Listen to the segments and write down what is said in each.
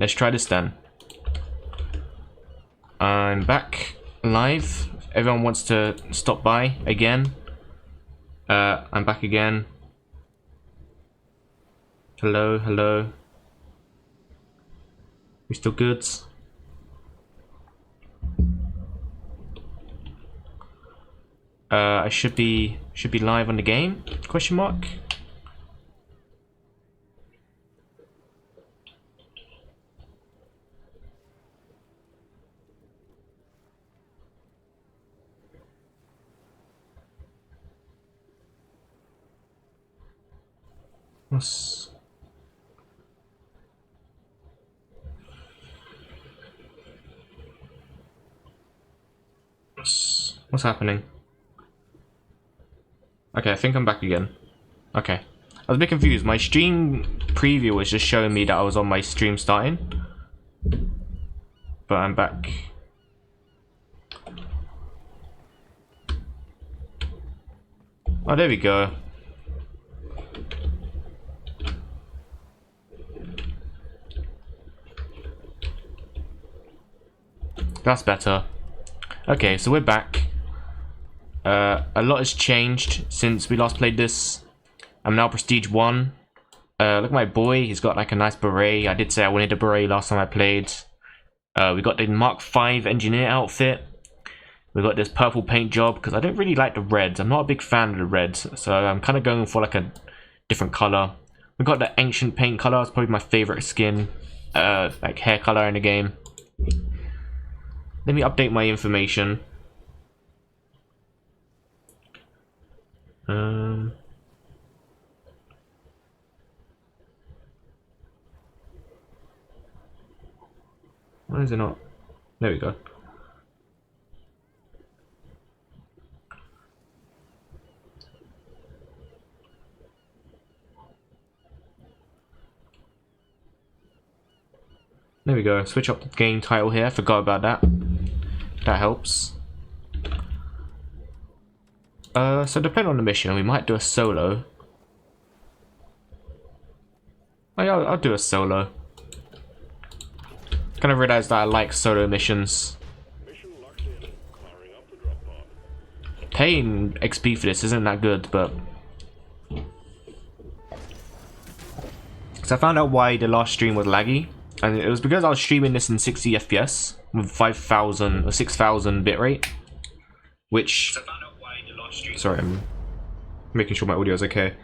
Let's try this then. I'm back live. Everyone wants to stop by again. I'm back again. Hello, hello. We still good? I should be live on the game? Question mark. What's happening? Okay, I think I'm back again. Okay. I was a bit confused. My stream preview was just showing me that I was on my stream starting. But I'm back. Oh, there we go. That's better. Okay, so we're back. A lot has changed since we last played this. I'm now Prestige 1. Look at my boy, he's got like a nice beret. I did say I wanted a beret last time I played. We got the Mark V engineer outfit. We got this purple paint job, because I don't really like the reds. I'm not a big fan of the reds, so I'm kind of going for like a different color. We got the ancient paint color, it's probably my favorite skin, like hair color in the game. Let me update my information. Why is it not? There we go. There we go. Switch up the game title here. Forgot about that. That helps. So depending on the mission, we might do a solo. Oh, yeah, I'll do a solo. Kind of realized that I like solo missions. Paying XP for this isn't that good, but so I found out why the last stream was laggy, and it was because I was streaming this in 60 FPS with 5,000 or 6,000 bitrate, which sorry, I'm making sure my audio is okay.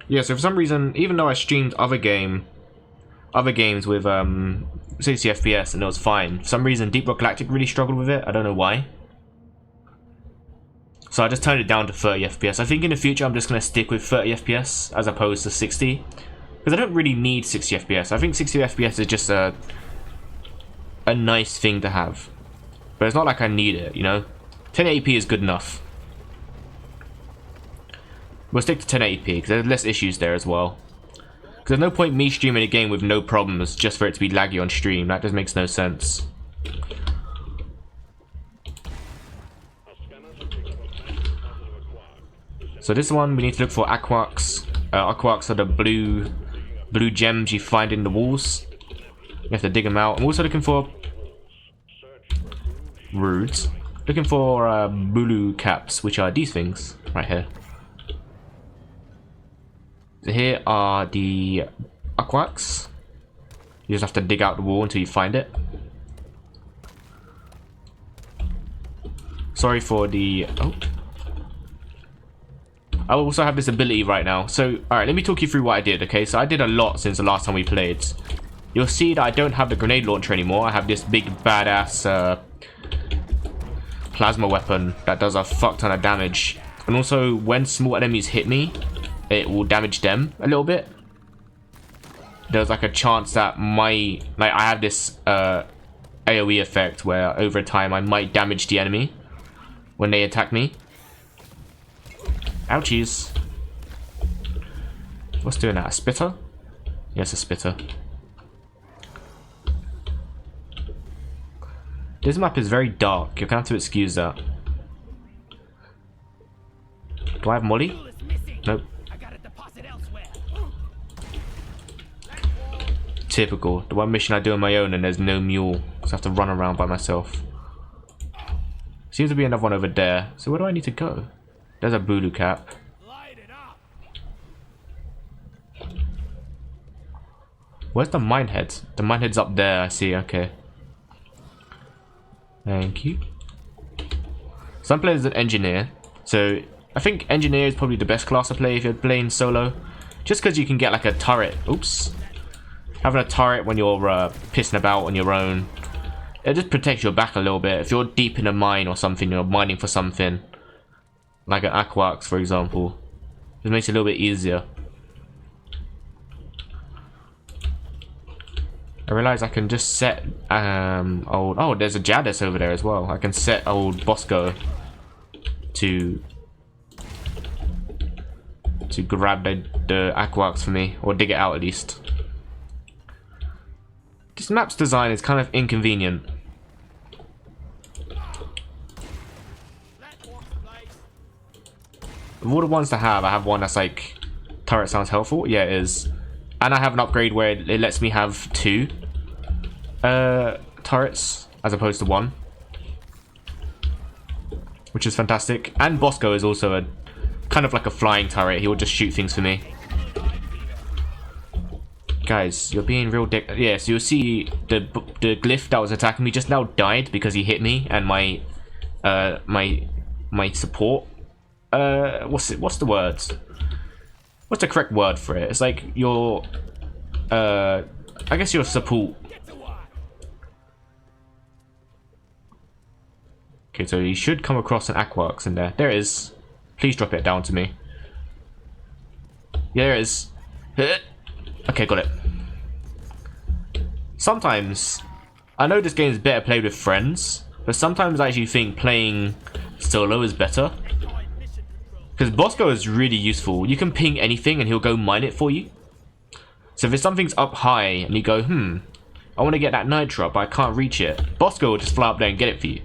Yeah, so for some reason, even though I streamed other games with 60 FPS and it was fine, for some reason Deep Rock Galactic really struggled with it. I don't know why. So I just turned it down to 30 FPS. I think in the future I'm just going to stick with 30 FPS as opposed to 60. Because I don't really need 60 FPS. I think 60 FPS is just a nice thing to have. But it's not like I need it, you know? 1080p is good enough. We'll stick to 1080p because there's less issues there as well. Because there's no point me streaming a game with no problems just for it to be laggy on stream. That just makes no sense. So this one we need to look for aquarks. Aquarks are the blue gems you find in the walls. You have to dig them out. I'm also looking for roots. Looking for bulu caps, which are these things right here. So here are the aquarks. You just have to dig out the wall until you find it. Sorry for the... oh. I also have this ability right now. So, alright, let me talk you through what I did, okay? So I did a lot since the last time we played. You'll see that I don't have the grenade launcher anymore. I have this big badass plasma weapon that does a fuck ton of damage. And also, when small enemies hit me, it will damage them a little bit. There's like a chance that I have this AoE effect where over time I might damage the enemy when they attack me. Ouchies. What's doing that? A spitter? Yes, a spitter. This map is very dark. You're gonna have to excuse that. Do I have Molly? Nope. Typical. The one mission I do on my own and there's no mule, so I have to run around by myself. Seems to be another one over there. So where do I need to go? There's a Bulu cap. Where's the minehead? The minehead's up there, I see, okay. Thank you. Some players an engineer. So I think engineer is probably the best class to play if you're playing solo. Just because you can get like a turret. Oops. Having a turret when you're pissing about on your own, it just protects your back a little bit. If you're deep in a mine or something, you're mining for something, like an aquax for example, it makes it a little bit easier. I realize I can just set old... Oh, there's a Jadis over there as well. I can set old Bosco to grab the aquax for me, or dig it out at least. This map's design is kind of inconvenient. Of all the ones to have, I have one that's like, turret sounds helpful. Yeah, it is. And I have an upgrade where it lets me have 2 turrets as opposed to 1, which is fantastic. And Bosco is also a kind of like a flying turret. He will just shoot things for me. Guys, you're being real dick. Yeah, so you'll see the glyph that was attacking me just now died because he hit me, and my support. What's the words? What's the correct word for it? It's like your I guess your support. Okay, so you should come across an aquax in there. There it is. Please drop it down to me. Yeah, there it is. Okay, got it. Sometimes, I know this game is better played with friends, but sometimes I actually think playing solo is better. Because Bosco is really useful. You can ping anything and he'll go mine it for you. So if something's up high and you go, I want to get that nitro, but I can't reach it, Bosco will just fly up there and get it for you.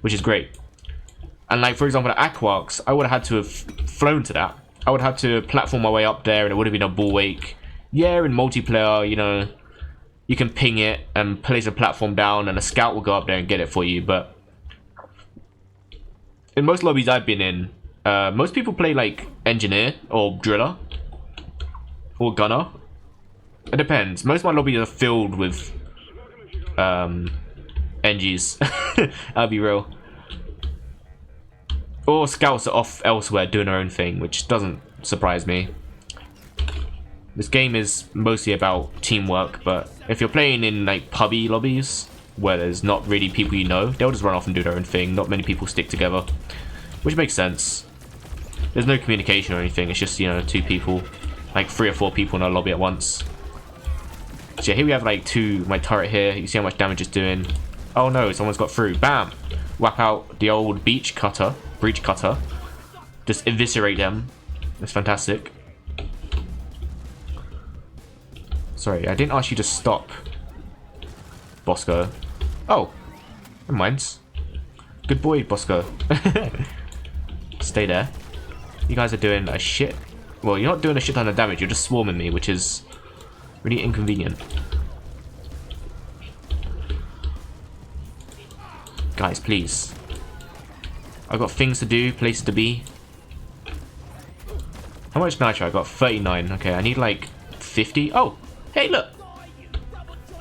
Which is great. And like, for example, the aquax, I would have had to have flown to that. I would have to platform my way up there and it would have been a ball wake. Yeah, in multiplayer, you know, you can ping it and place a platform down and a scout will go up there and get it for you. But in most lobbies I've been in, most people play like engineer or driller or gunner. It depends. Most of my lobbies are filled with NGs. I'll be real. Or scouts are off elsewhere doing their own thing, which doesn't surprise me. This game is mostly about teamwork, but if you're playing in like pubby lobbies where there's not really people you know, they'll just run off and do their own thing. Not many people stick together, which makes sense. There's no communication or anything. It's just, you know, 2 people, like 3 or 4 people in a lobby at once. So yeah, here we have like my turret here. You see how much damage it's doing. Oh no, someone's got through. Bam! Whap out the old breach cutter. Just eviscerate them. That's fantastic. Sorry, I didn't ask you to stop, Bosco. Oh, never mind. Good boy, Bosco. Stay there. You guys are doing a shit. Well, you're not doing a shit ton of damage. You're just swarming me, which is really inconvenient. Guys, please. I've got things to do, places to be. How much nitro? I got 39. Okay, I need like 50. Oh, hey, look.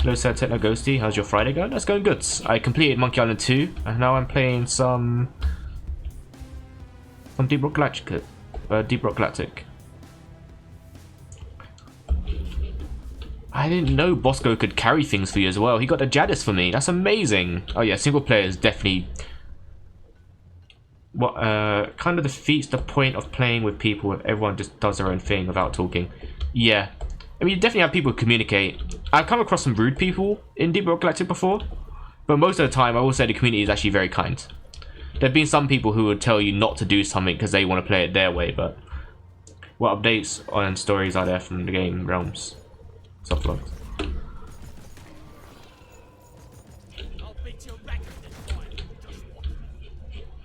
Hello, Sir Techno Ghosty. How's your Friday going? That's going good. I completed Monkey Island 2, and now I'm playing some Deep Rock Galactic. Deep Rock Galactic. I didn't know Bosco could carry things for you as well. He got a Jadis for me. That's amazing. Oh yeah, single player is definitely what kind of defeats the point of playing with people if everyone just does their own thing without talking. Yeah, I mean, you definitely have people who communicate. I've come across some rude people in Deep Rock Galactic before, but most of the time I will say the community is actually very kind. There have been some people who would tell you not to do something because they want to play it their way, but what updates and stories are there from the game realms? Subvlogs.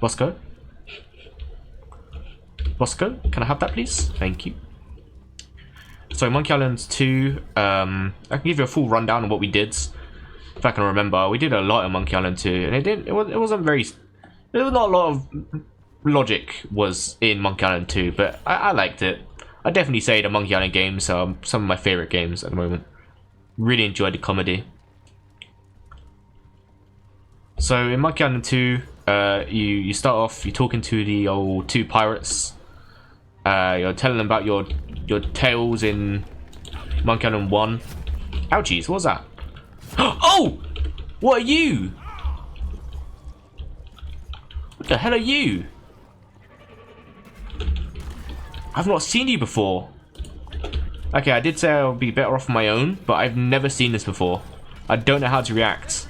Bosco? Bosco, can I have that please? Thank you. So Monkey Island 2, I can give you a full rundown on what we did. If I can remember, we did a lot in Monkey Island 2, and it wasn't very. There was not a lot of logic was in Monkey Island 2, but I liked it. I definitely say the Monkey Island games are some of my favorite games at the moment. Really enjoyed the comedy. So in Monkey Island 2, you start off, you're talking to the old two pirates. You're telling them about your tales in Monkey Island 1. Ouchies, what was that? Oh! What are you? What the hell are you? I've not seen you before. Okay, I did say I'll be better off on my own, but I've never seen this before. I don't know how to react.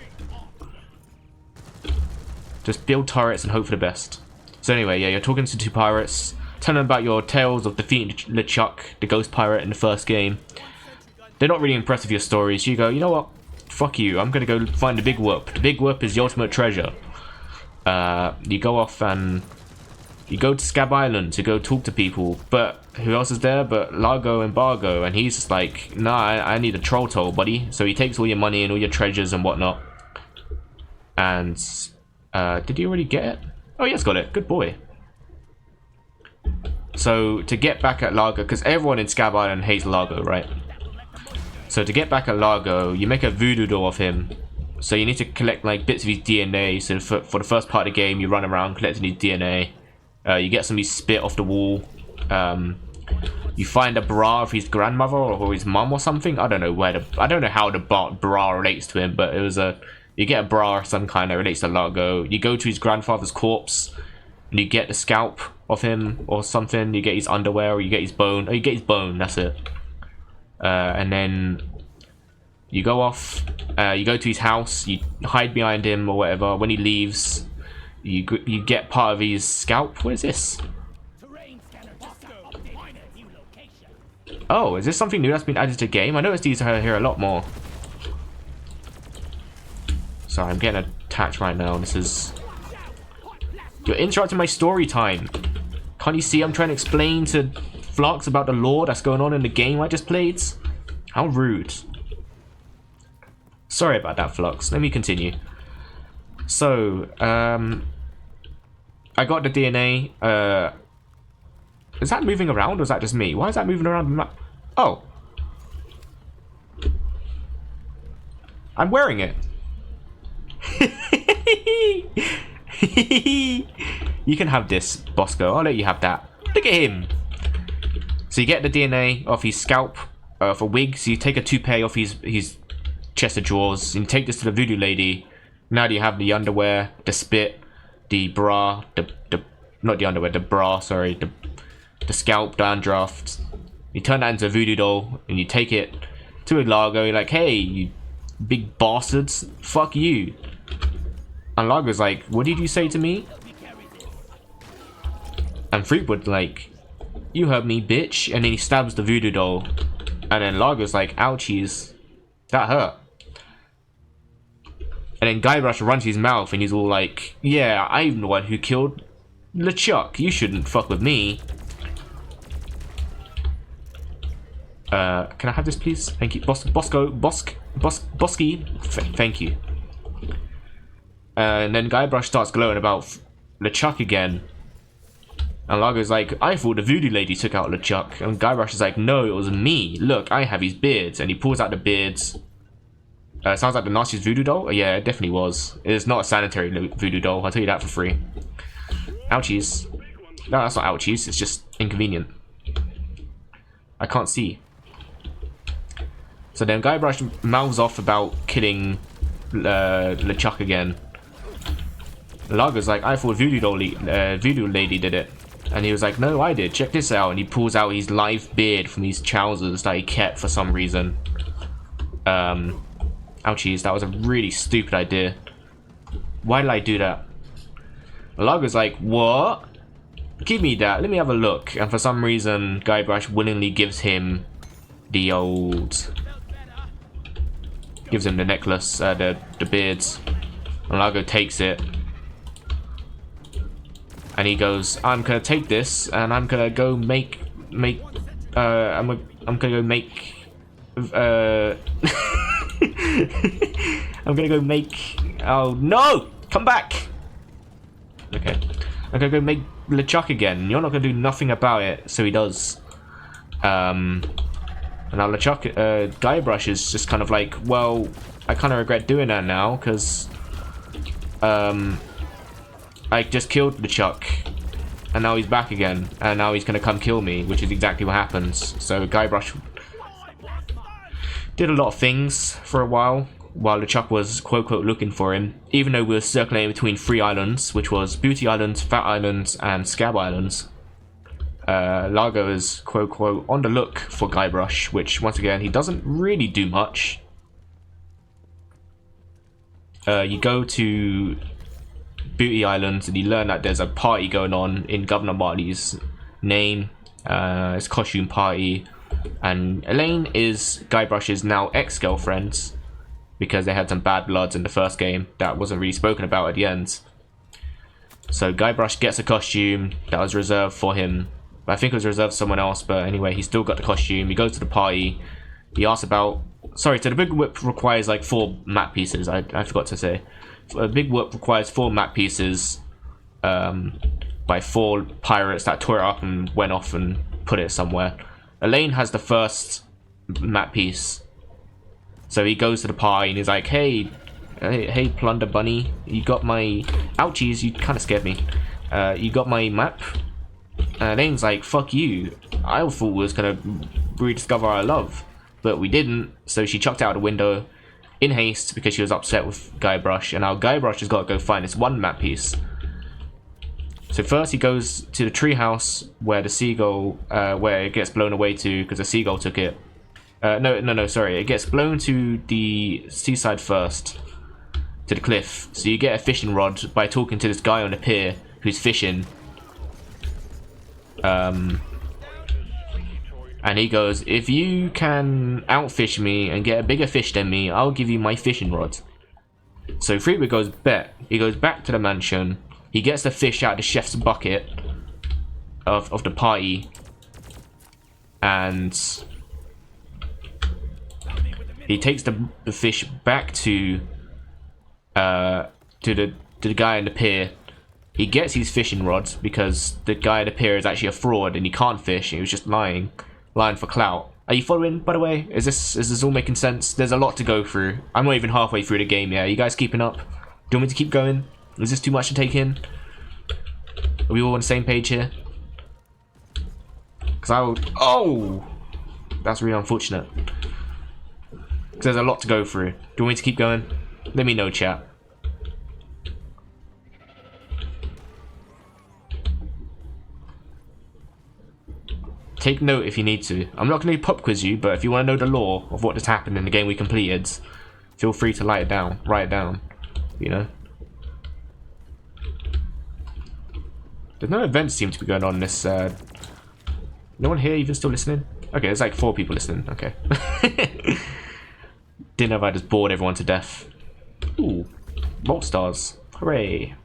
Just build turrets and hope for the best. So anyway, yeah, you're talking to two pirates, telling them about your tales of defeating LeChuck, the ghost pirate in the first game. They're not really impressed with your stories. You go, you know what? Fuck you, I'm gonna go find the Big Whoop. The Big Whoop is the ultimate treasure. You go off and you go to Scab Island to go talk to people, but who else is there but Largo and Bargo? And he's just like, nah, I need a troll toll, buddy. So he takes all your money and all your treasures and whatnot. And did you already get it? Oh, yes, got it. Good boy. So to get back at Largo, because everyone in Scab Island hates Largo, right? So to get back at Largo, you make a voodoo doll of him. So you need to collect like bits of his DNA. So for the first part of the game, you run around collecting his DNA. You get some of his spit off the wall. You find a bra of his grandmother or his mum or something. I don't know I don't know how the bra relates to him, but it was you get a bra of some kind that relates to Largo. You go to his grandfather's corpse and you get the scalp of him or something. You get his underwear or you get his bone. Oh, you get his bone. That's it. And then you go off. You go to his house. You hide behind him or whatever. When he leaves, you get part of his scalp. What is this? Oh, is this something new that's been added to the game? I noticed these are here a lot more. Sorry, I'm getting attached right now. This is... You're interrupting my story time. Can't you see I'm trying to explain to Flux about the lore that's going on in the game I just played? How rude. Sorry about that, Flux. Let me continue. So, I got the DNA. Is that moving around or is that just me? Why is that moving around the map? Oh. I'm wearing it. You can have this, Bosco. I'll let you have that. Look at him. So you get the DNA off his scalp for wigs. You take a toupee off his chest of drawers. And you take this to the voodoo lady. Now you have the underwear, the spit, the bra, not the underwear, the bra, sorry, the scalp, the draft. You turn that into a voodoo doll and you take it to a Largo. You're like, hey, you big bastards, fuck you. And Largo's like, what did you say to me? And Freakwood like, you heard me, bitch. And then he stabs the voodoo doll. And then Largo's like, ouchies, that hurt. And then Guybrush runs his mouth and he's all like, yeah, I'm the one who killed LeChuck. You shouldn't fuck with me. Can I have this, please? Thank you. Bosky. Thank you. And then Guybrush starts glowing about LeChuck again. And Largo's like, I thought the voodoo lady took out LeChuck. And Guybrush is like, no, it was me. Look, I have his beards. And he pulls out the beards. Sounds like the nastiest voodoo doll. Yeah, it definitely was. It's not a sanitary voodoo doll. I'll tell you that for free. Ouchies. No, that's not ouchies. It's just inconvenient. I can't see. So then Guybrush mouths off about killing LeChuck again. Largo's like, I thought voodoo lady did it. And he was like, no, I did. Check this out. And he pulls out his live beard from these trousers that he kept for some reason. Ouchies, that was a really stupid idea. Why did I do that? Largo's like, what? Give me that. Let me have a look. And for some reason, Guybrush willingly gives him the old... Gives him the necklace, the beards. And Largo takes it. And he goes, I'm gonna take this and I'm gonna go make I'm I'm gonna go make. I'm gonna go make. Oh no! Come back. Okay. I'm gonna go make LeChuck again. You're not gonna do nothing about it, so he does. And now LeChuck, Guybrush is just kind of like, well, I kind of regret doing that now because I just killed LeChuck, and now he's back again, and now he's gonna come kill me, which is exactly what happens. So Guybrush did a lot of things for a while LeChuck was quote-quote looking for him, even though we were circulating between 3 islands, which was Booty Islands, Fat Islands, and Scab Islands. Largo is quote-quote on the look for Guybrush, which, once again, he doesn't really do much. You go to Booty Island and you learn that there's a party going on in Governor Marley's name. It's a costume party. And Elaine is Guybrush's now ex-girlfriend, because they had some bad bloods in the first game that wasn't really spoken about at the end. So Guybrush gets a costume that was reserved for him. I think it was reserved for someone else, but anyway, he still got the costume. He goes to the party. He asks about... Sorry, so the big whip requires like 4 map pieces, I forgot to say. A big whip requires 4 map pieces by 4 pirates that tore it up and went off and put it somewhere. Elaine has the first map piece. So he goes to the party and he's like, hey, Plunder Bunny, you got my... Ouchies, you kind of scared me. You got my map? And Elaine's like, fuck you. I thought we was going to rediscover our love. But we didn't, so she chucked it out the window in haste because she was upset with Guybrush. And now Guybrush has got to go find this 1 map piece. So first he goes to the treehouse where the seagull, where it gets blown away to because the seagull took it. No, sorry. It gets blown to the seaside first, to the cliff. So you get a fishing rod by talking to this guy on the pier who's fishing. And he goes, if you can outfish me and get a bigger fish than me, I'll give you my fishing rod. So Fleetwood goes, bet. He goes back to the mansion. He gets the fish out of the chef's bucket of the party. And he takes the fish back to the guy in the pier. He gets his fishing rods because the guy at the pier is actually a fraud and he can't fish. He was just lying for clout. Are you following, by the way? Is this all making sense? There's a lot to go through. I'm not even halfway through the game yet. Are you guys keeping up? Do you want me to keep going? Is this too much to take in? Are we all on the same page here? Because I will... Oh! That's really unfortunate. Because there's a lot to go through. Do you want me to keep going? Let me know, chat. Take note if you need to. I'm not going to pop quiz you, but if you want to know the lore of what just happened in the game we completed, feel free to write it down, you know. There's no events seem to be going on in this, no one here even still listening? Okay, there's like 4 people listening, okay. Didn't know if I just bored everyone to death. Ooh, Vault Stars, hooray.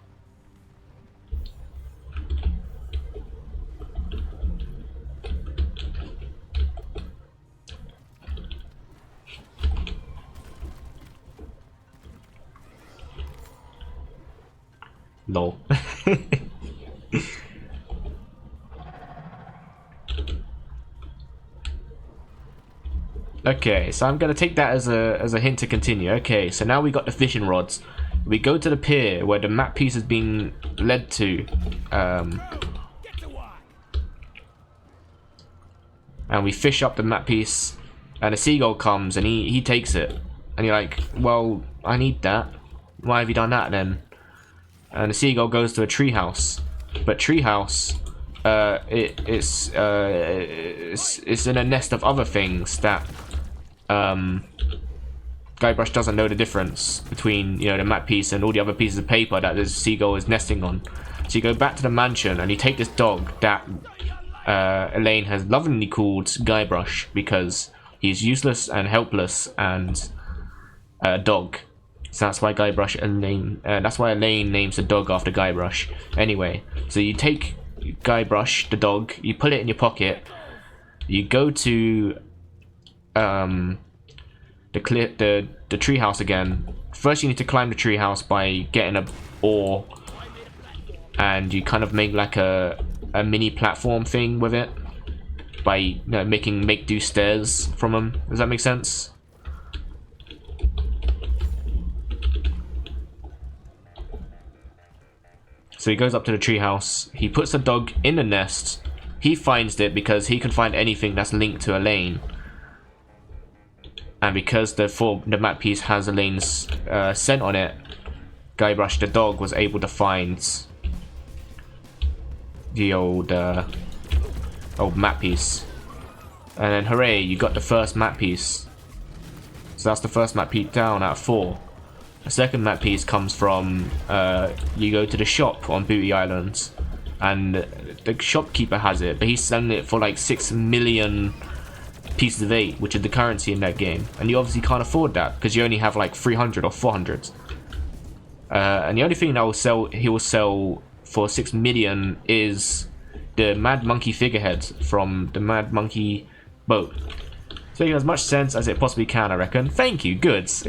Lol. Okay, so I'm gonna take that as a hint to continue. Okay, so now we got the fishing rods. We go to the pier where the map piece is being led to, and we fish up the map piece, and a seagull comes and he takes it, and you're like, well, I need that. Why have you done that then? And the seagull goes to a treehouse, but treehouse, it's in a nest of other things that Guybrush doesn't know the difference between, you know, the map piece and all the other pieces of paper that the seagull is nesting on. So you go back to the mansion and you take this dog that Elaine has lovingly called Guybrush because he's useless and helpless and a dog. So that's why that's why Elaine names the dog after Guybrush. Anyway, so you take Guybrush, the dog, you put it in your pocket, you go to the treehouse again. First, you need to climb the treehouse by getting a ore, and you kind of make like a mini platform thing with it by make do stairs from them. Does that make sense? So he goes up to the treehouse. He puts the dog in the nest. He finds it because he can find anything that's linked to a lane. And because the map piece has a lane's scent on it, Guybrush the dog was able to find the old map piece. And then hooray, you got the first map piece. So that's the first map piece down out of 4. The second map piece comes from you go to the shop on Booty Island, and the shopkeeper has it, but he's selling it for like 6 million pieces of 8, which is the currency in that game, and you obviously can't afford that because you only have like 300 or 400. And the only thing that he will sell for 6 million is the Mad Monkey figurehead from the Mad Monkey boat. So you have as much sense as it possibly can, I reckon. Thank you, goods.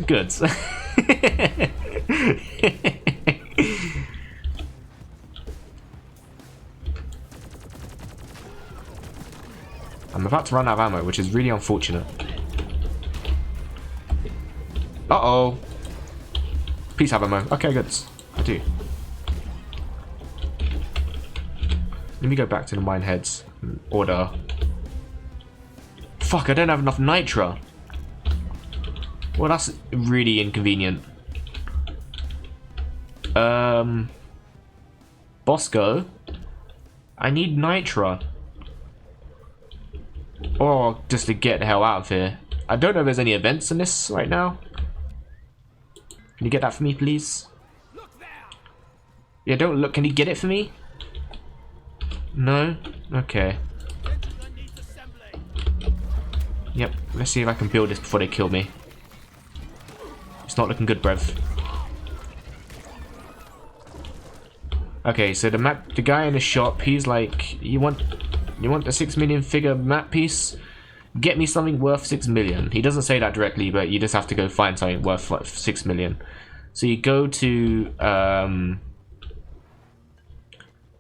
I'm about to run out of ammo, which is really unfortunate. Uh-oh. Please have ammo. Okay, good. I do. Let me go back to the mine heads and order. Fuck, I don't have enough nitra. Well, that's really inconvenient. Bosco, I need nitra. Or just to get the hell out of here. I don't know if there's any events in this right now. Can you get that for me, please? Yeah, don't look. Can you get it for me? No? Okay. Yep, let's see if I can build this before they kill me. It's not looking good, bruv. Okay, so the guy in the shop, he's like, you want the 6 million figure map piece? Get me something worth 6 million. He doesn't say that directly, but you just have to go find something worth like 6 million. So you go to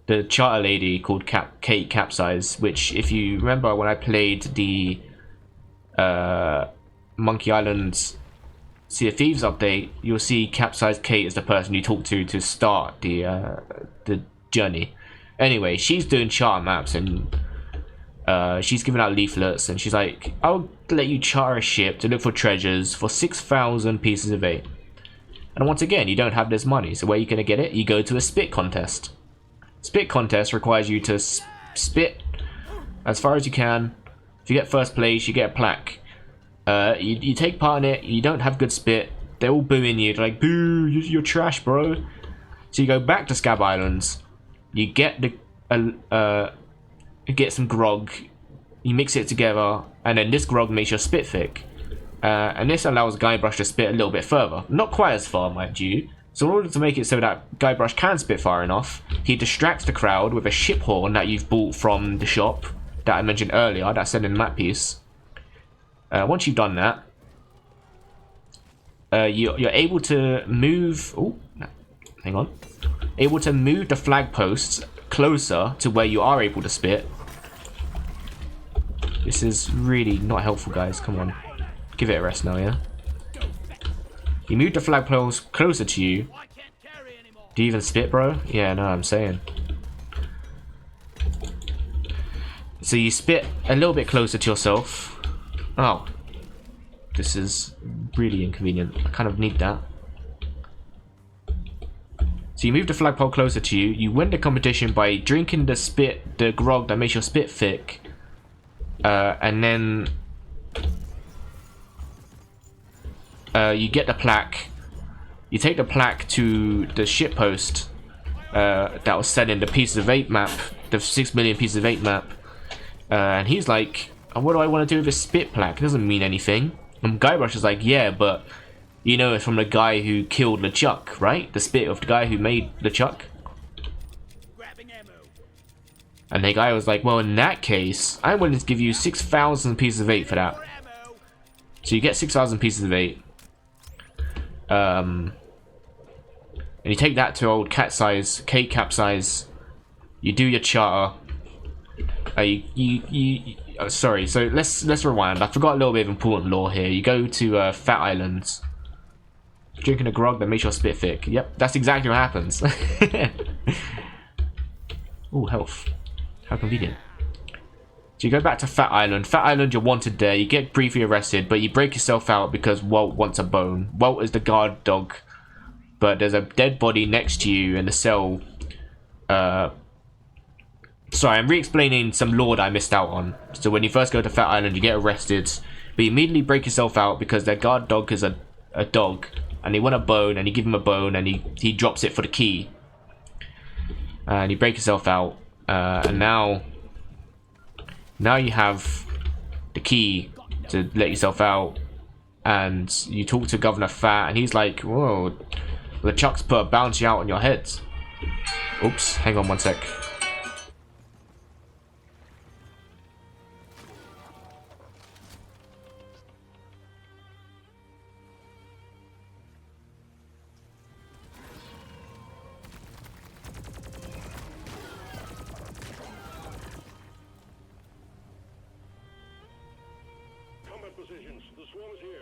the charter lady called Kate Capsize, which, if you remember when I played the Monkey Island Sea of Thieves update, you'll see Capsize Kate is the person you talk to start the journey. Anyway, she's doing charter maps, and she's giving out leaflets, and she's like, I'll let you charter a ship to look for treasures for 6,000 pieces of 8. And once again, you don't have this money, so where are you going to get it? You go to a spit contest. Spit contest requires you to spit as far as you can. If you get first place, you get a plaque. You take part in it, you don't have good spit, they're all booing you. They're like, boo, you're trash, bro. So you go back to Scab Islands, you get get some grog, you mix it together, and then this grog makes your spit thick. And this allows Guybrush to spit a little bit further. Not quite as far, mind you. So in order to make it so that Guybrush can spit far enough, he distracts the crowd with a ship horn that you've bought from the shop that I mentioned earlier, that's said in the map piece. Once you've done that, you're able to move... Oh, hang on. Able to move the flag posts closer to where you are able to spit. This is really not helpful, guys. Come on. Give it a rest now, yeah? You move the flag poles closer to you. Do you even spit, bro? Yeah, no, I'm saying. So you spit a little bit closer to yourself. Oh. This is really inconvenient. I kind of need that. So you move the flagpole closer to you. You win the competition by drinking the grog that makes your spit thick. And then... you get the plaque. You take the plaque to the shippost that was set in the pieces of 8 map, the 6 million pieces of 8 map. And he's like, what do I want to do with this spit plaque? It doesn't mean anything. And Guybrush is like, yeah, but you know it's from the guy who killed LeChuck, right? The spit of the guy who made LeChuck. And the guy was like, well, in that case, I'm willing to give you 6,000 pieces of 8 for that. So you get 6,000 pieces of 8. And you take that to old Kate Capsize. You do your charter. Sorry. So let's rewind. I forgot a little bit of important lore here. You go to Fat Islands, drinking a grog that makes your spit thick. Yep, that's exactly what happens. Ooh, health. How convenient. So you go back to Fat Island. Fat Island, you're wanted there. You get briefly arrested, but you break yourself out because Walt wants a bone. Walt is the guard dog, but there's a dead body next to you in the cell. Sorry, I'm re-explaining some lore that I missed out on. So when you first go to Fat Island, you get arrested, but you immediately break yourself out because their guard dog is a dog, and they want a bone, and you give him a bone, and he drops it for the key. And you break yourself out, and now you have the key to let yourself out, and you talk to Governor Fat, and he's like, whoa, the Chucks put a bounty out on your heads. Oops, hang on one sec. Positions. The swarm is here.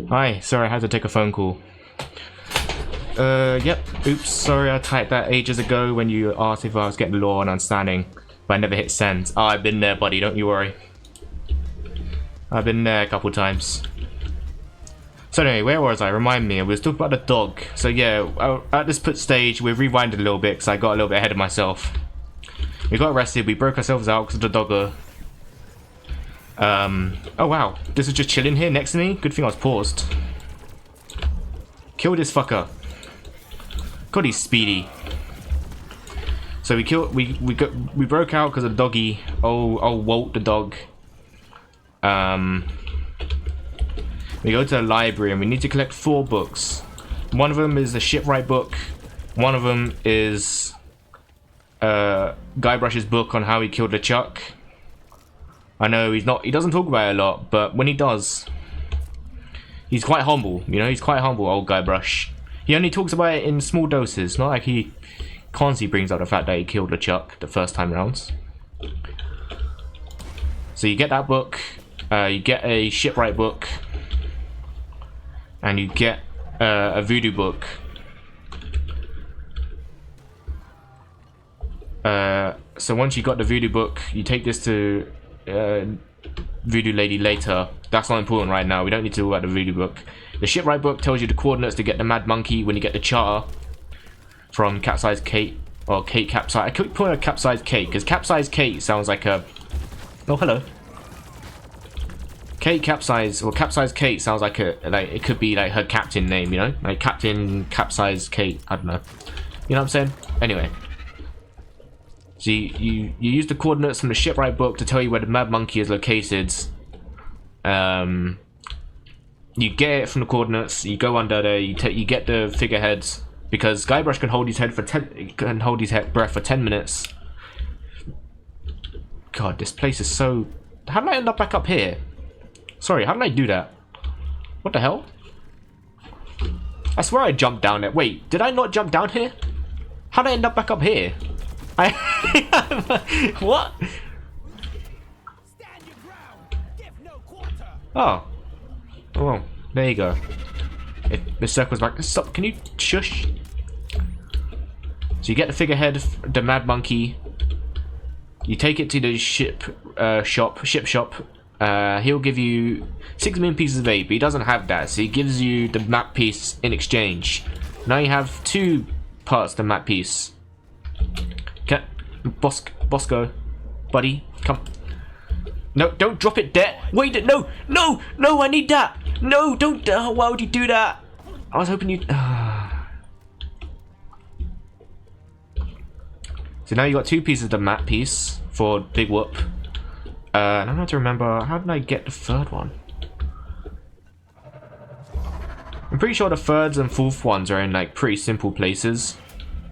Hi, sorry, I had to take a phone call. Yep. Oops, sorry, I typed that ages ago when you asked if I was getting law and understanding, but I never hit send. Oh, I've been there, buddy, don't you worry. I've been there a couple times. So anyway, where was I? Remind me, we was talking about the dog. So yeah, at this stage, we rewinded a little bit because I got a little bit ahead of myself. We got arrested, we broke ourselves out because of the doggo. Oh wow, this is just chilling here next to me? Good thing I was paused. Kill this fucker. God, he's speedy. So we broke out because of doggy. Oh, Walt the dog. We go to the library and we need to collect 4 books. One of them is the shipwright book. One of them is Guybrush's book on how he killed LeChuck. I know he doesn't talk about it a lot, but when he does, he's quite humble. You know, he's quite humble, old Guybrush. He only talks about it in small doses, not like he constantly brings up the fact that he killed LeChuck the first time round. So you get that book, you get a shipwright book, and you get a voodoo book. So once you got the voodoo book, you take this to voodoo lady later. That's not important right now. We don't need to talk about the voodoo book. The shipwright book tells you the coordinates to get the mad monkey when you get the charter from Capsized Kate, or Kate Capsize. I could put a Capsized Kate because Capsized Kate sounds like a. Oh, hello. Kate Capsize, or Capsized Kate sounds like it could be like her captain name, you know, like Captain Capsized Kate. I don't know. You know what I'm saying? Anyway. So you use the coordinates from the shipwright book to tell you where the mad monkey is located. You get it from the coordinates. You go under there. You get the figureheads because Guybrush can hold his head for breath for 10 minutes. God, this place is so. How did I end up back up here? Sorry, how did I do that? What the hell? I swear I jumped down there. Wait, did I not jump down here? How did I end up back up here? What? Stand your ground. Give no quarter. Oh. Oh, well, there you go. The circle's back. Stop, can you shush? So you get the figurehead of the mad monkey. You take it to the ship shop. He'll give you 6 million pieces of aid, but he doesn't have that, so he gives you the map piece in exchange. Now you have 2 parts of the map piece. Okay, Bosco, buddy, come. No, don't drop it there. Wait, no, I need that. No, don't. Why would you do that? I was hoping you'd. So now you got 2 pieces of the map piece for Big Whoop. And I'm not to remember, how did I get the 3rd one? I'm pretty sure the 3rd and 4th ones are in like pretty simple places.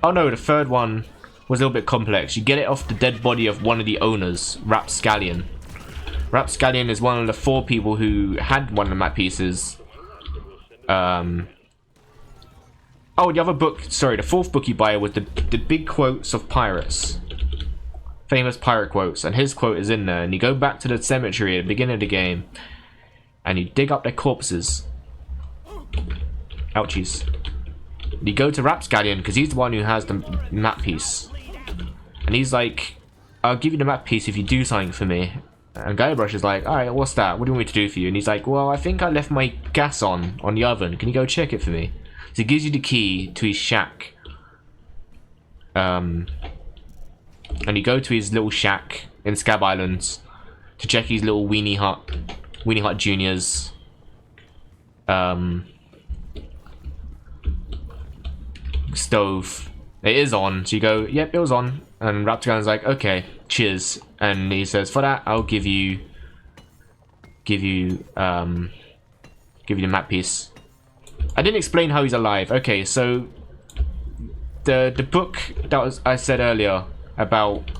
Oh no, the 3rd one was a little bit complex. You get it off the dead body of one of the owners, Rapscallion. Rapscallion is one of the 4 people who had one of the map pieces. Oh, the other book, sorry, the 4th book you buy was the big quotes of pirates. Famous pirate quotes, and his quote is in there, and you go back to the cemetery at the beginning of the game and you dig up their corpses. Ouchies. You go to Rapscallion because he's the one who has the map piece, and he's like, I'll give you the map piece if you do something for me. And Guybrush is like, alright, what's that? What do you want me to do for you? And he's like, well, I think I left my gas on the oven, can you go check it for me? So he gives you the key to his shack. And you go to his little shack in Scab Islands to check his little Weenie Hut Junior's stove. It is on, so you go, yep, it was on. And Rapscallion's like, okay, cheers. And he says, for that, I'll give you the map piece. I didn't explain how he's alive. Okay, so the book that I said earlier about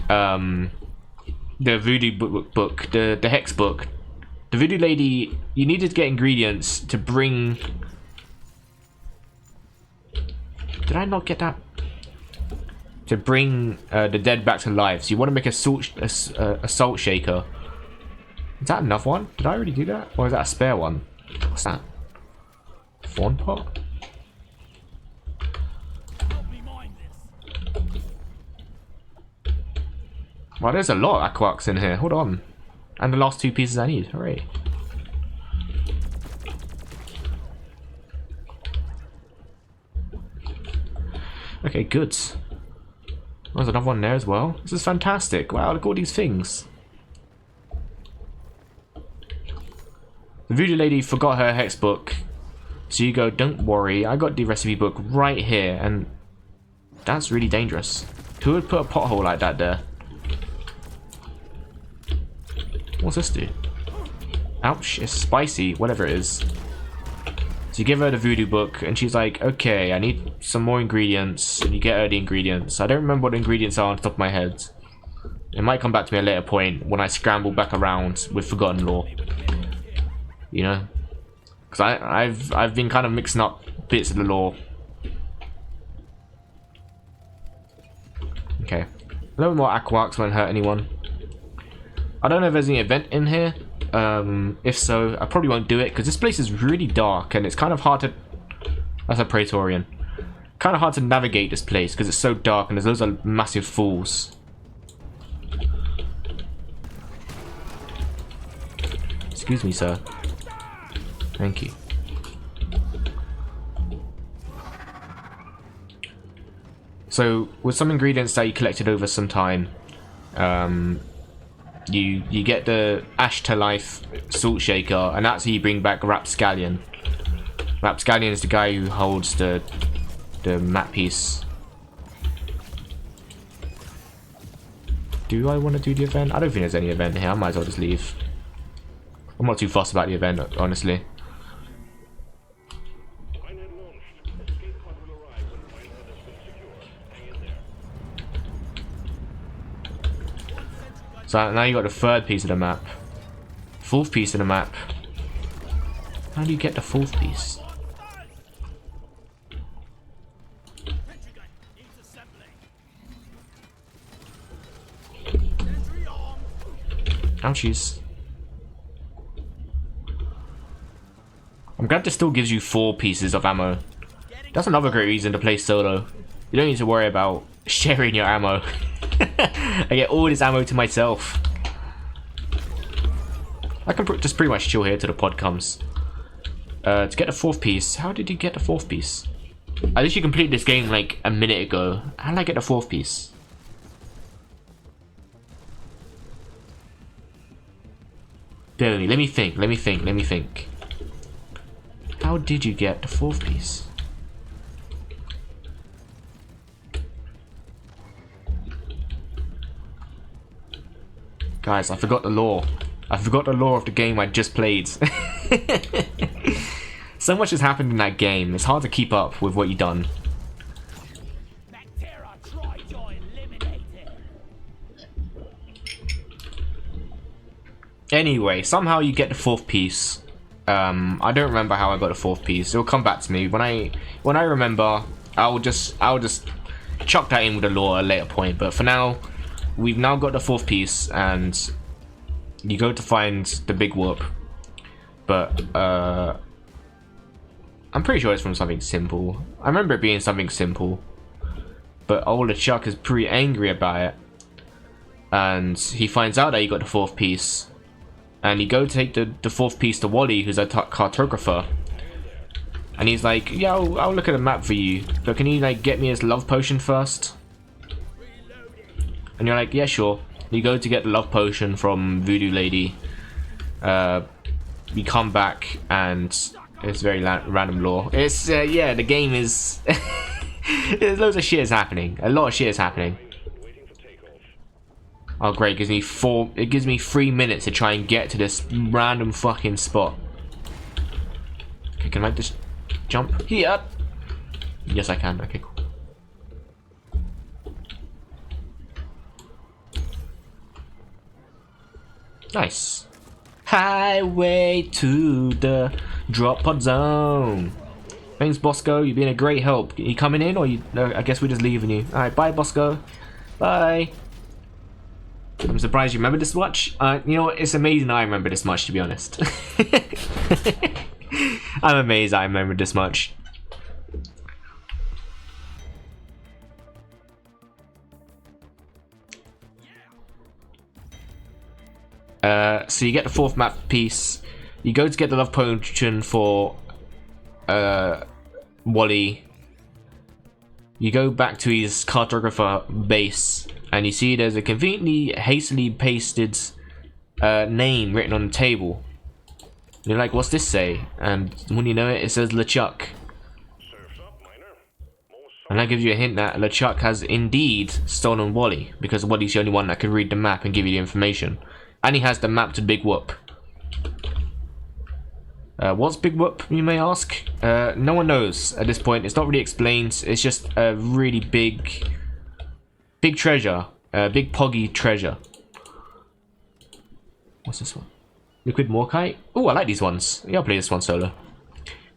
the voodoo book, the hex book, the voodoo lady, you needed to get ingredients to bring. Did I not get that? To bring the dead back to life. So you want to make a salt shaker. Is that enough one? Did I already do that, or is that a spare one? What's that? Fawn pot? Help me mind this. Well, there's a lot of aquarks in here. Hold on. And the last 2 pieces I need. Hooray. Okay, good. There's another one there as well. This is fantastic. Wow, look at all these things. The voodoo lady forgot her hex book. So you go, don't worry, I got the recipe book right here. And that's really dangerous. Who would put a pothole like that there? What's this do? Ouch, it's spicy, whatever it is. So you give her the voodoo book, and she's like, okay, I need some more ingredients, and you get her the ingredients. I don't remember what the ingredients are on the top of my head. It might come back to me at a later point, when I scramble back around with Forgotten Lore. You know? Because I've been kind of mixing up bits of the lore. Okay. A little more aquarks won't hurt anyone. I don't know if there's any event in here. If so, I probably won't do it because this place is really dark and it's kind of hard to... That's a Praetorian. Kind of hard to navigate this place because it's so dark and there's loads of massive fools. Excuse me, sir. Thank you. So, with some ingredients that you collected over some time, you get the Ash to Life Salt Shaker, and that's how you bring back Rapscallion. Rapscallion is the guy who holds the map piece. Do I want to do the event? I don't think there's any event here. I might as well just leave. I'm not too fussed about the event, honestly. Minehead launched. Escape pod will arrive when Minehead has been secured. Hang in there. So now you got the 3rd piece of the map. 4th piece of the map. How do you get the 4th piece? Ouchies. I'm glad this still gives you 4 pieces of ammo. That's another great reason to play solo. You don't need to worry about sharing your ammo. I get all this ammo to myself. I can just pretty much chill here till the pod comes. To get the 4th piece. How did you get the 4th piece? I literally completed this game like a minute ago. How did I get the 4th piece? Bear with me. Let me think. How did you get the 4th piece? Guys, I forgot the lore. I forgot the lore of the game I just played. So much has happened in that game. It's hard to keep up with what you've done. Anyway, somehow you get the 4th piece. I don't remember how I got the 4th piece. It'll come back to me when I remember. I'll just chuck that in with the lore at a later point. But for now, we've now got the 4th piece, and you go to find the big whoop. But I'm pretty sure it's from something simple. I remember it being something simple. But old Chuck is pretty angry about it, and he finds out that you got the 4th piece. And you go take the 4th piece to Wally, who's a cartographer. And he's like, yeah, I'll look at a map for you. But can you like get me his love potion first? And you're like, yeah, sure. You go to get the love potion from Voodoo Lady. You come back and it's very random lore. It's, yeah, the game is... There's loads of shit is happening. A lot of shit is happening. Oh great, it gives me 3 minutes to try and get to this random fucking spot. Okay, can I just jump here? Yes I can, okay cool. Nice. Highway to the drop pod zone. Thanks Bosco, you've been a great help. Are you coming in or you... No, I guess we're just leaving you. Alright, bye Bosco. Bye. I'm surprised you remember this much. You know what? It's amazing I remember this much, to be honest. I'm amazed I remembered this much. So you get the 4th map piece. You go to get the love potion for Wally. You go back to his cartographer base, and you see there's a conveniently hastily pasted name written on the table. And you're like, what's this say? And when you know it, it says LeChuck. Surf's up, miner. Most And that gives you a hint that LeChuck has indeed stolen Wally, because Wally's the only one that can read the map and give you the information. And he has the map to Big Whoop. What's Big Whoop, you may ask? No one knows at this point. It's not really explained. It's just a really big treasure. Big poggy treasure. What's this one? Liquid Morkite? Oh, I like these ones. Yeah, I'll play this one solo.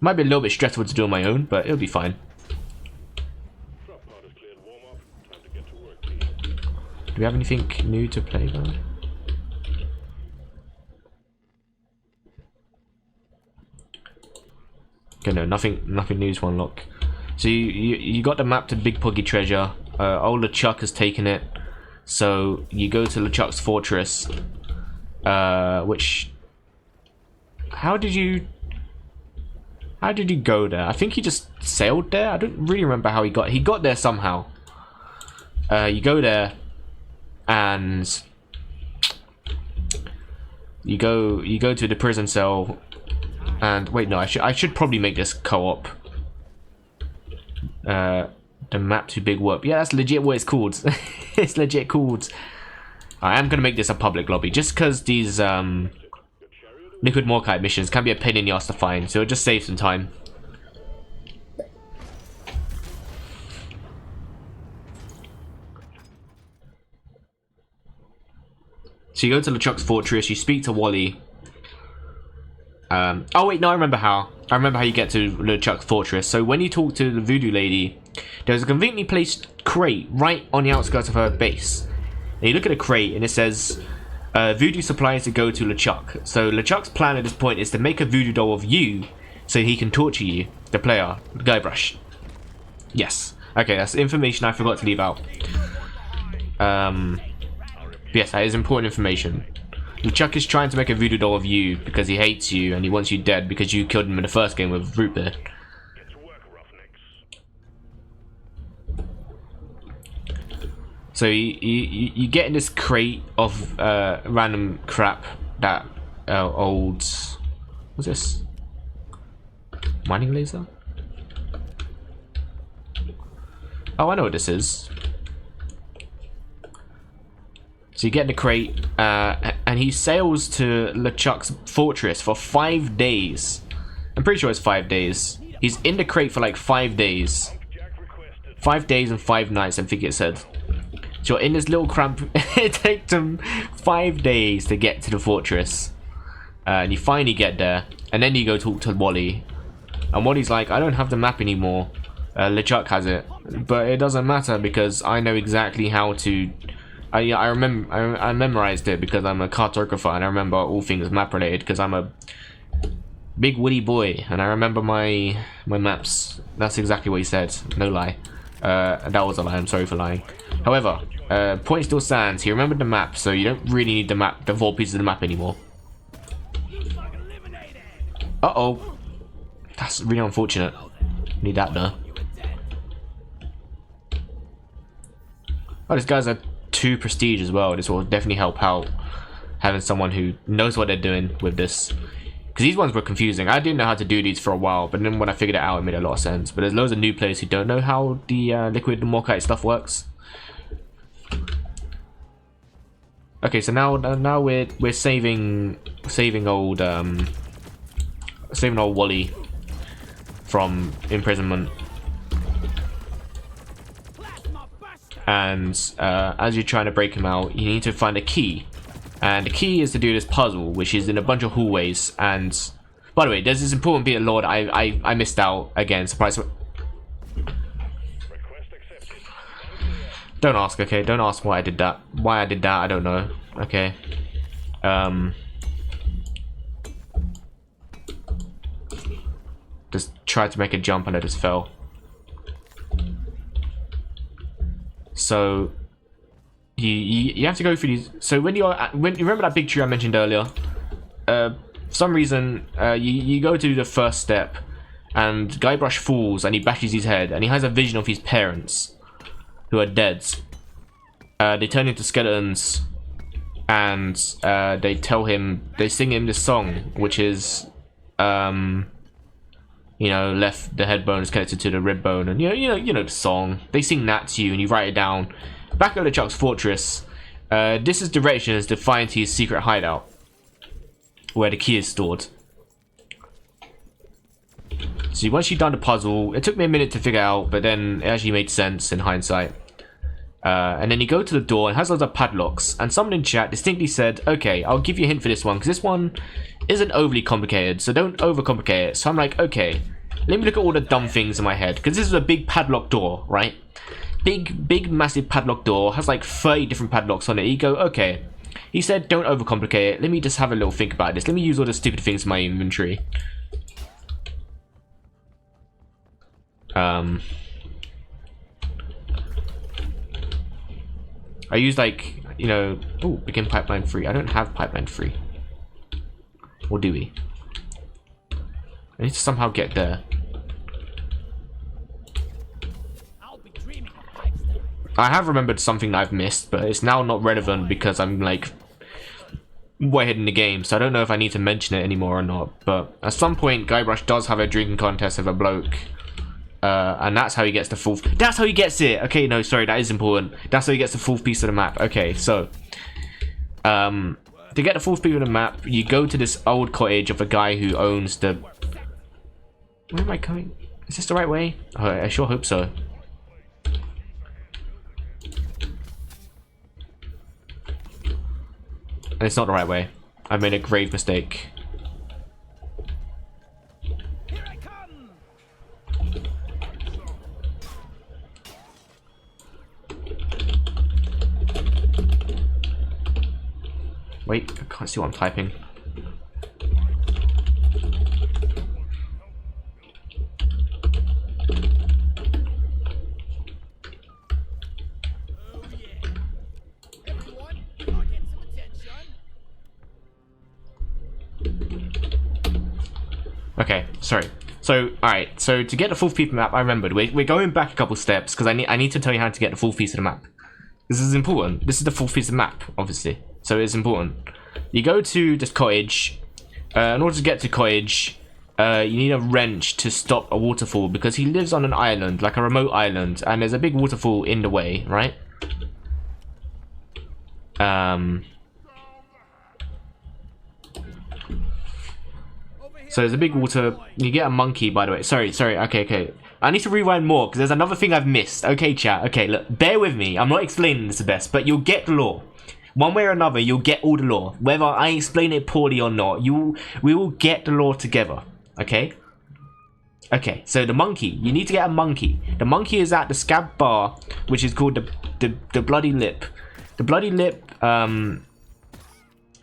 Might be a little bit stressful to do on my own, but it'll be fine. drop pod is cleared. Warm up. Time to get to work, team. Do we have anything new to play though? Okay, no, nothing new to unlock. So you got the map to Big Puggy Treasure. Old LeChuck has taken it, so you go to LeChuck's fortress. Which, how did you go there? I think he just sailed there. I don't really remember how he got there somehow. You go there, and you go to the prison cell. And wait, no, I should probably make this co-op. The map to Big Whoop. Yeah, that's legit what it's called. It's legit called. I am gonna make this a public lobby just because these Liquid Morkite missions can be a pain in the ass to find, so it'll just save some time. So you go to LeChuck's fortress, you speak to Wally. Oh wait, no, I remember how you get to LeChuck's fortress. So when you talk to the voodoo lady, there's a conveniently placed crate right on the outskirts of her base. And you look at a crate and it says voodoo supplies to go to LeChuck. So LeChuck's plan at this point is to make a voodoo doll of you so he can torture you, the player, Guybrush. Yes. Okay, that's information I forgot to leave out. Yes, that is important information. LeChuck is trying to make a voodoo doll of you because he hates you and he wants you dead because you killed him in the first game with root beer. Get to work, roughnecks. So you get in this crate of random crap that old... What's this? Mining laser? Oh, I know what this is. So you get in the crate, and he sails to LeChuck's fortress for 5 days. I'm pretty sure it's 5 days. He's in the crate for like 5 days. Jack requested. 5 days and 5 nights, I think it said. So you're in this little cramp. It takes him 5 days to get to the fortress. And you finally get there, and then you go talk to Wally. And Wally's like, I don't have the map anymore. LeChuck has it. But it doesn't matter because I know exactly how to... I remember I memorized it because I'm a cartographer and I remember all things map related because I'm a big woody boy and I remember my maps. That's exactly what he said. No lie. That was a lie. I'm sorry for lying. However, point still stands. He remembered the map, so you don't really need the map, the 4 pieces of the map anymore. Uh-oh. That's really unfortunate. Need that though. Oh, this guy's a 2 prestige as well. This will definitely help out having someone who knows what they're doing with this, because these ones were confusing. I didn't know how to do these for a while, but then when I figured it out, it made a lot of sense. But there's loads of new players who don't know how the Liquid Morkite stuff works. Okay, so now we're saving old Wally from imprisonment. And as you're trying to break him out, you need to find a key, and the key is to do this puzzle, which is in a bunch of hallways. And by the way, there's this important bit of Lord I missed out again. Surprise! Request accepted. Don't ask, okay? Don't ask why I did that. Why I did that, I don't know. Okay. just tried to make a jump and I just fell. So you have to go through these. So when you remember that big tree I mentioned earlier, for some reason you go to the first step, and Guybrush falls and he bashes his head, and he has a vision of his parents who are dead. They turn into skeletons, and they sing him this song, which is you know, left the head bone is connected to the rib bone, and you know the song. They sing that to you, and you write it down. Back at LeChuck's fortress, this is directions to find his secret hideout, where the key is stored. So once you've done the puzzle, it took me a minute to figure out, but then it actually made sense in hindsight. And then you go to the door, and it has loads of padlocks, and someone in chat distinctly said, okay, I'll give you a hint for this one, because this one isn't overly complicated, so don't overcomplicate it. So I'm like, okay, let me look at all the dumb things in my head, because this is a big padlock door, right? Big massive padlock door, has like 30 different padlocks on it. You go, okay, he said don't overcomplicate it, let me just have a little think about this, let me use all the stupid things in my inventory. I use like, you know, oh, begin pipeline 3. I don't have pipeline 3. Or do we? I need to somehow get there. I'll be dreaming of pipes tonight. I have remembered something that I've missed, but it's now not relevant because I'm like way ahead in the game, so I don't know if I need to mention it anymore or not. But at some point, Guybrush does have a drinking contest with a bloke. And that's how he gets the fourth. That's how he gets it. Okay, no, sorry, that is important. That's how he gets the fourth piece of the map. Okay, so to get the fourth piece of the map, you go to this old cottage of a guy who owns the. Where am I going? Is this the right way? Oh, I sure hope so. And it's not the right way. I made a grave mistake. Here I come! Wait, I can't see what I'm typing. Oh yeah. Everyone, I'll get some attention. Okay, sorry. So, alright, so to get the full piece of the map, I remembered. We're going back a couple steps, because I need to tell you how to get the full piece of the map. This is important. This is the full piece of the map, obviously. So it's important. You go to this cottage. In order to get to cottage, you need a wrench to stop a waterfall, because he lives on an island, like a remote island, and there's a big waterfall in the way, right? So there's a big water. You get a monkey, by the way. Sorry. Okay. I need to rewind more because there's another thing I've missed. Okay, chat. Okay, look, bear with me. I'm not explaining this the best, but you'll get the lore. One way or another, you'll get all the lore. Whether I explain it poorly or not, we will get the lore together. Okay. Okay. So the monkey. You need to get a monkey. The monkey is at the scab bar, which is called the Bloody Lip. The Bloody Lip.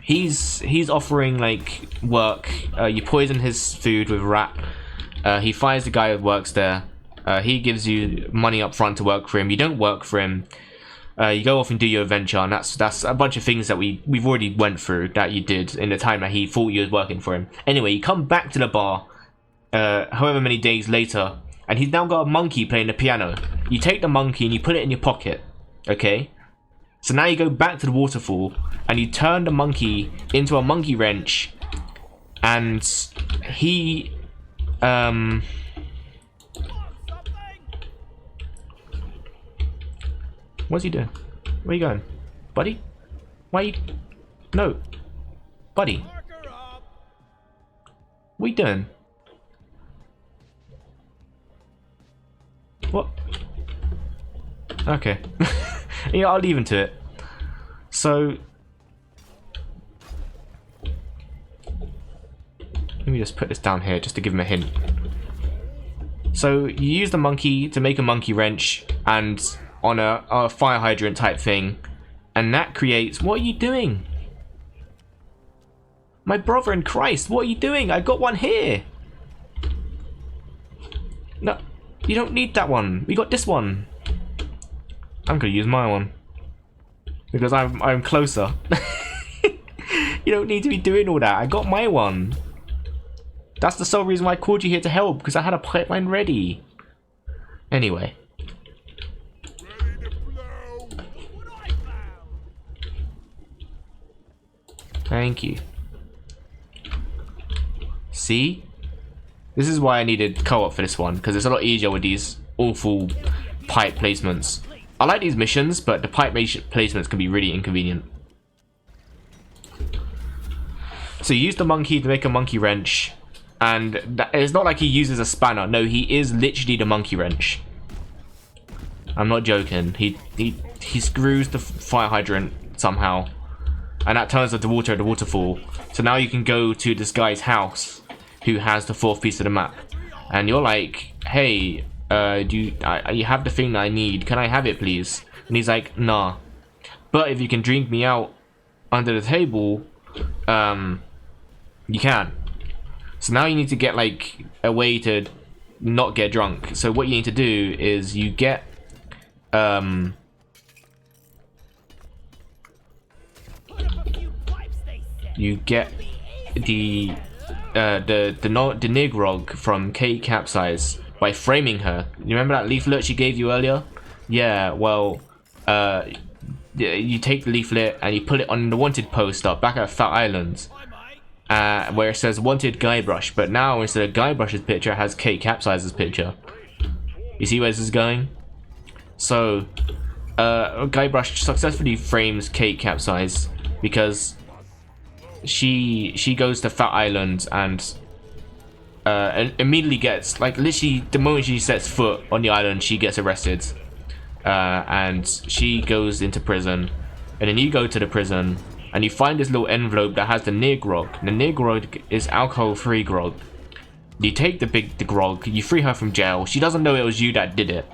He's offering like work. You poison his food with rat. He fires the guy who works there. He gives you money up front to work for him. You don't work for him. You go off and do your adventure, and that's a bunch of things that we've already went through that you did in the time that he thought you was working for him. Anyway, you come back to the bar, however many days later, and he's now got a monkey playing the piano. You take the monkey and you put it in your pocket. Okay. So now you go back to the waterfall and you turn the monkey into a monkey wrench, and he what's he doing? Where you going? Buddy? Why you... No. Buddy. What you doing? What? Okay. Yeah, I'll leave him to it. So... let me just put this down here just to give him a hint. So you use the monkey to make a monkey wrench and on a fire hydrant type thing, and that creates... What are you doing? My brother in Christ, what are you doing? I got one here. No, you don't need that one. We got this one. I'm gonna use my one because I'm closer. You don't need to be doing all that. I got my one. That's the sole reason why I called you here to help, because I had a pipeline ready. Anyway. Thank you. See? This is why I needed co-op for this one, because it's a lot easier with these awful pipe placements. I like these missions, but the pipe placements can be really inconvenient. So you use the monkey to make a monkey wrench, and it's not like he uses a spanner. No, he is literally the monkey wrench. I'm not joking. He screws the fire hydrant somehow, and that turns the water into waterfall. So now you can go to this guy's house, who has the 4th piece of the map, and you're like, hey, you have the thing that I need, can I have it please? And he's like, nah, but if you can drink me out under the table, you can. So now you need to get like a way to not get drunk. So what you need to do is you get the Nigrog from Kate Capsize by framing her. You remember that leaflet she gave you earlier? Yeah, well, you take the leaflet and you put it on the wanted poster back at Fat Island, where it says wanted Guybrush, but now instead of Guybrush's picture it has Kate Capsize's picture. You see where this is going? So Guybrush successfully frames Kate Capsize because she goes to Fat Island and immediately gets, like, literally the moment she sets foot on the island she gets arrested, and she goes into prison, and then you go to the prison and you find this little envelope that has the near grog. The near grog is alcohol-free grog. You take the grog, you free her from jail. She doesn't know it was you that did it.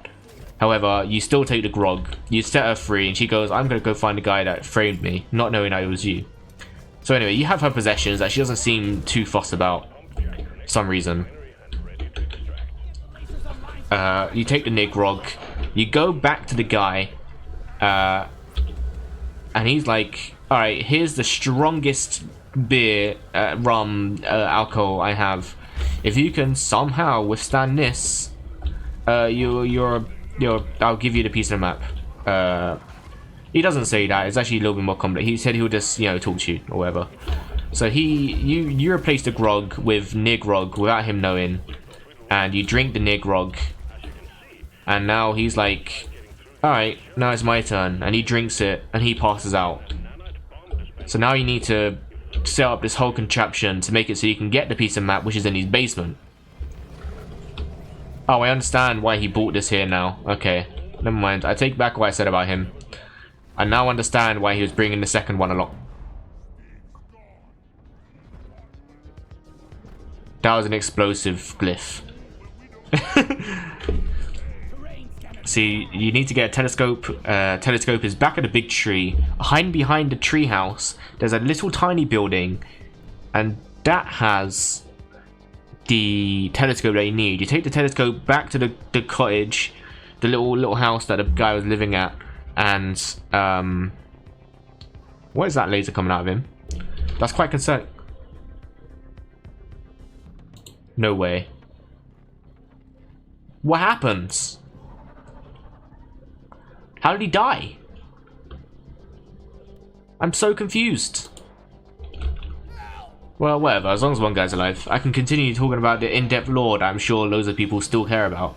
However, you still take the grog, you set her free, and she goes, I'm gonna go find the guy that framed me, not knowing that it was you. So anyway, you have her possessions that she doesn't seem too fussed about for some reason. You take the near grog, you go back to the guy, and he's like, alright, here's the strongest beer, rum, alcohol I have. If you can somehow withstand this, I'll give you the piece of the map. He doesn't say that. It's actually a little bit more complex. He said he'll just, talk to you or whatever. So you replace the grog with near grog without him knowing, and you drink the near grog, and now he's like, alright, now it's my turn, and he drinks it and he passes out. So now you need to set up this whole contraption to make it so you can get the piece of map which is in his basement. Oh, I understand why he bought this here now. Okay, never mind. I take back what I said about him. I now understand why he was bringing the second one along. That was an explosive glyph. See, you need to get a telescope. Telescope is back at a big tree. Hiding behind the tree house, there's a little tiny building, and that has the telescope that you need. You take the telescope back to the cottage, the little house that the guy was living at, and what is that laser coming out of him? That's quite concerning. No way. What happens? How did he die? I'm so confused. Well, whatever, as long as one guy's alive. I can continue talking about the in-depth lore that I'm sure loads of people still care about.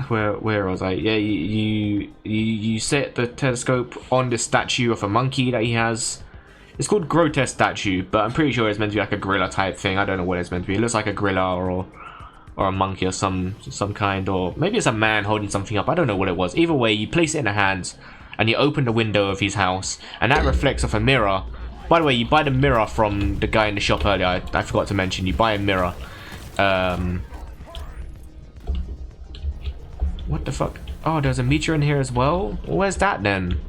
Where was I? Yeah, you set the telescope on the statue of a monkey that he has. It's called grotesque statue, but I'm pretty sure it's meant to be like a gorilla type thing. I don't know what it's meant to be. It looks like a gorilla or a monkey or some kind, or maybe it's a man holding something up. I don't know what it was. Either way, you place it in a hand and you open the window of his house, and that reflects off a mirror. By the way, you buy the mirror from the guy in the shop earlier. I forgot to mention, you buy a mirror. What the fuck? Oh, there's a meteor in here as well? Where's that then?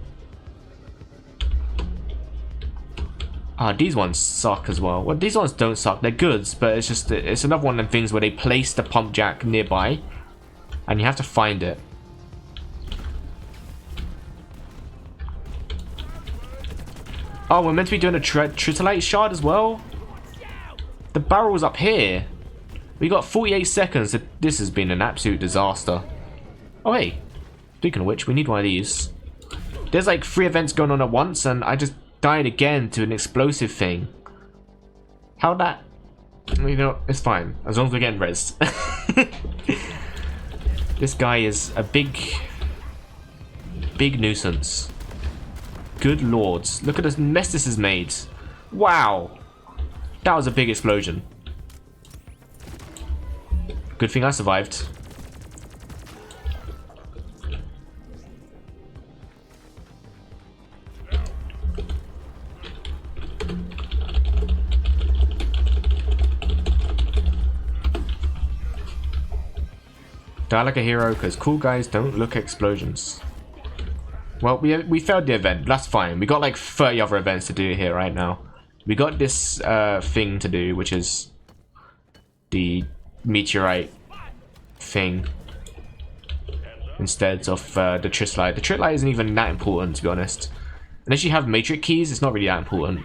Ah, these ones suck as well. Well, these ones don't suck. They're goods, but it's just it's another one of them things where they place the pump jack nearby, and you have to find it. Oh, we're meant to be doing a tritolite shard as well? The barrel's up here. We got 48 seconds. This has been an absolute disaster. Oh, hey. Speaking of which, we need one of these. There's like 3 events going on at once, and I just died again to an explosive thing. How that... You know, it's fine. As long as we're getting res. This guy is a big nuisance. Good lords. Look at the mess this has made. Wow. That was a big explosion. Good thing I survived. Die like a hero, because cool guys don't look at explosions. Well, we failed the event. That's fine. We got like 30 other events to do here right now. We got this thing to do, which is the meteorite thing instead of the tritolite. The tritolite isn't even that important, to be honest. Unless you have matrix keys, it's not really that important.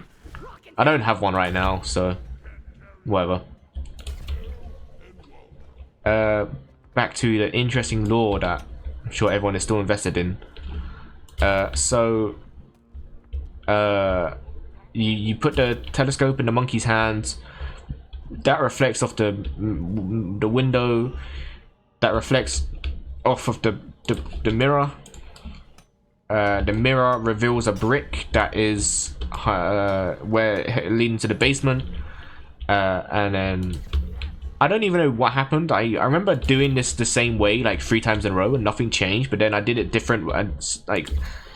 I don't have one right now, so whatever. Back to the interesting lore that I'm sure everyone is still invested in. You put the telescope in the monkey's hands. That reflects off the window. That reflects off of the mirror. The mirror reveals a brick that is where leading to the basement. And then I don't even know what happened. I remember doing this the same way like 3 times in a row and nothing changed. But then I did it different and like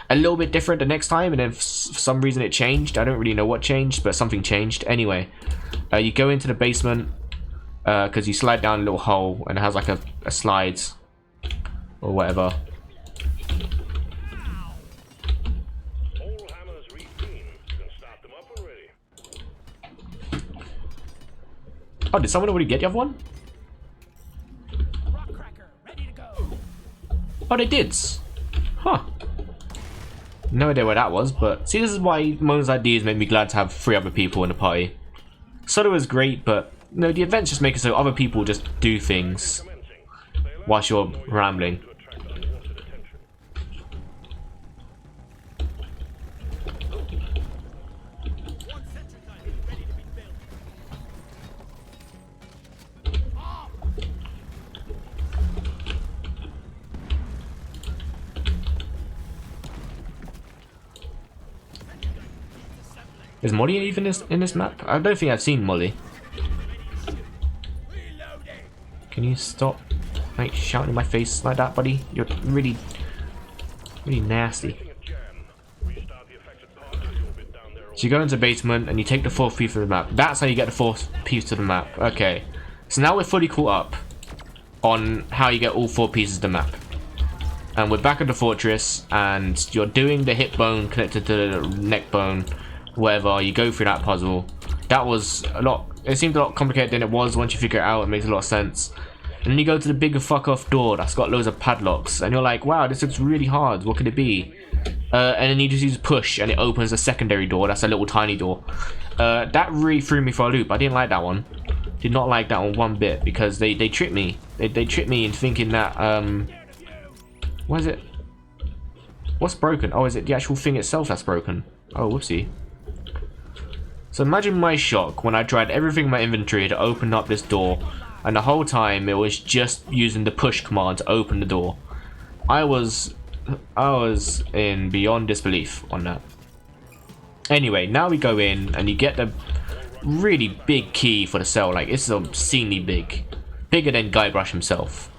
a little bit different the next time, and then for some reason it changed. I don't really know what changed, but something changed. Anyway, you go into the basement because you slide down a little hole and it has like a slide or whatever. All hammers read green. You can start them up already. Oh, did someone already get the other one? Rock cracker, ready to go. Oh, they did. Huh. No idea where that was, but see, this is why moments like these make me glad to have 3 other people in the party. Solo is great, but no, the events just make it so other people just do things whilst you're rambling. To attract unwanted attention. One sentry gun ready to be built. Is Molly even in this map? I don't think I've seen Molly. Can you stop like shouting in my face like that, buddy? You're really nasty. Hitting a jam. Restart the affected part a little bit down there. So you go into the basement and you take the 4th piece of the map. That's how you get the 4th piece to the map. Okay. So now we're fully caught up on how you get all 4 pieces of the map. And we're back at the fortress and you're doing the hip bone connected to the neck bone. Whatever, you go through that puzzle. That was a lot. It seemed a lot complicated than it was. Once you figure it out, it makes a lot of sense. And then you go to the bigger fuck off door that's got loads of padlocks, and you're like, wow, this looks really hard. What could it be? And then you just use push, and it opens a secondary door. That's a little tiny door. That really threw me for a loop. I didn't like that one. Did not like that one bit because they tricked me. They tricked me into thinking that what is it? What's broken? Oh, is it the actual thing itself that's broken? Oh, whoopsie. So imagine my shock when I tried everything in my inventory to open up this door, and the whole time it was just using the push command to open the door. I was in beyond disbelief on that. Anyway, now we go in and you get the really big key for the cell. Like, it's obscenely big. Bigger than Guybrush himself.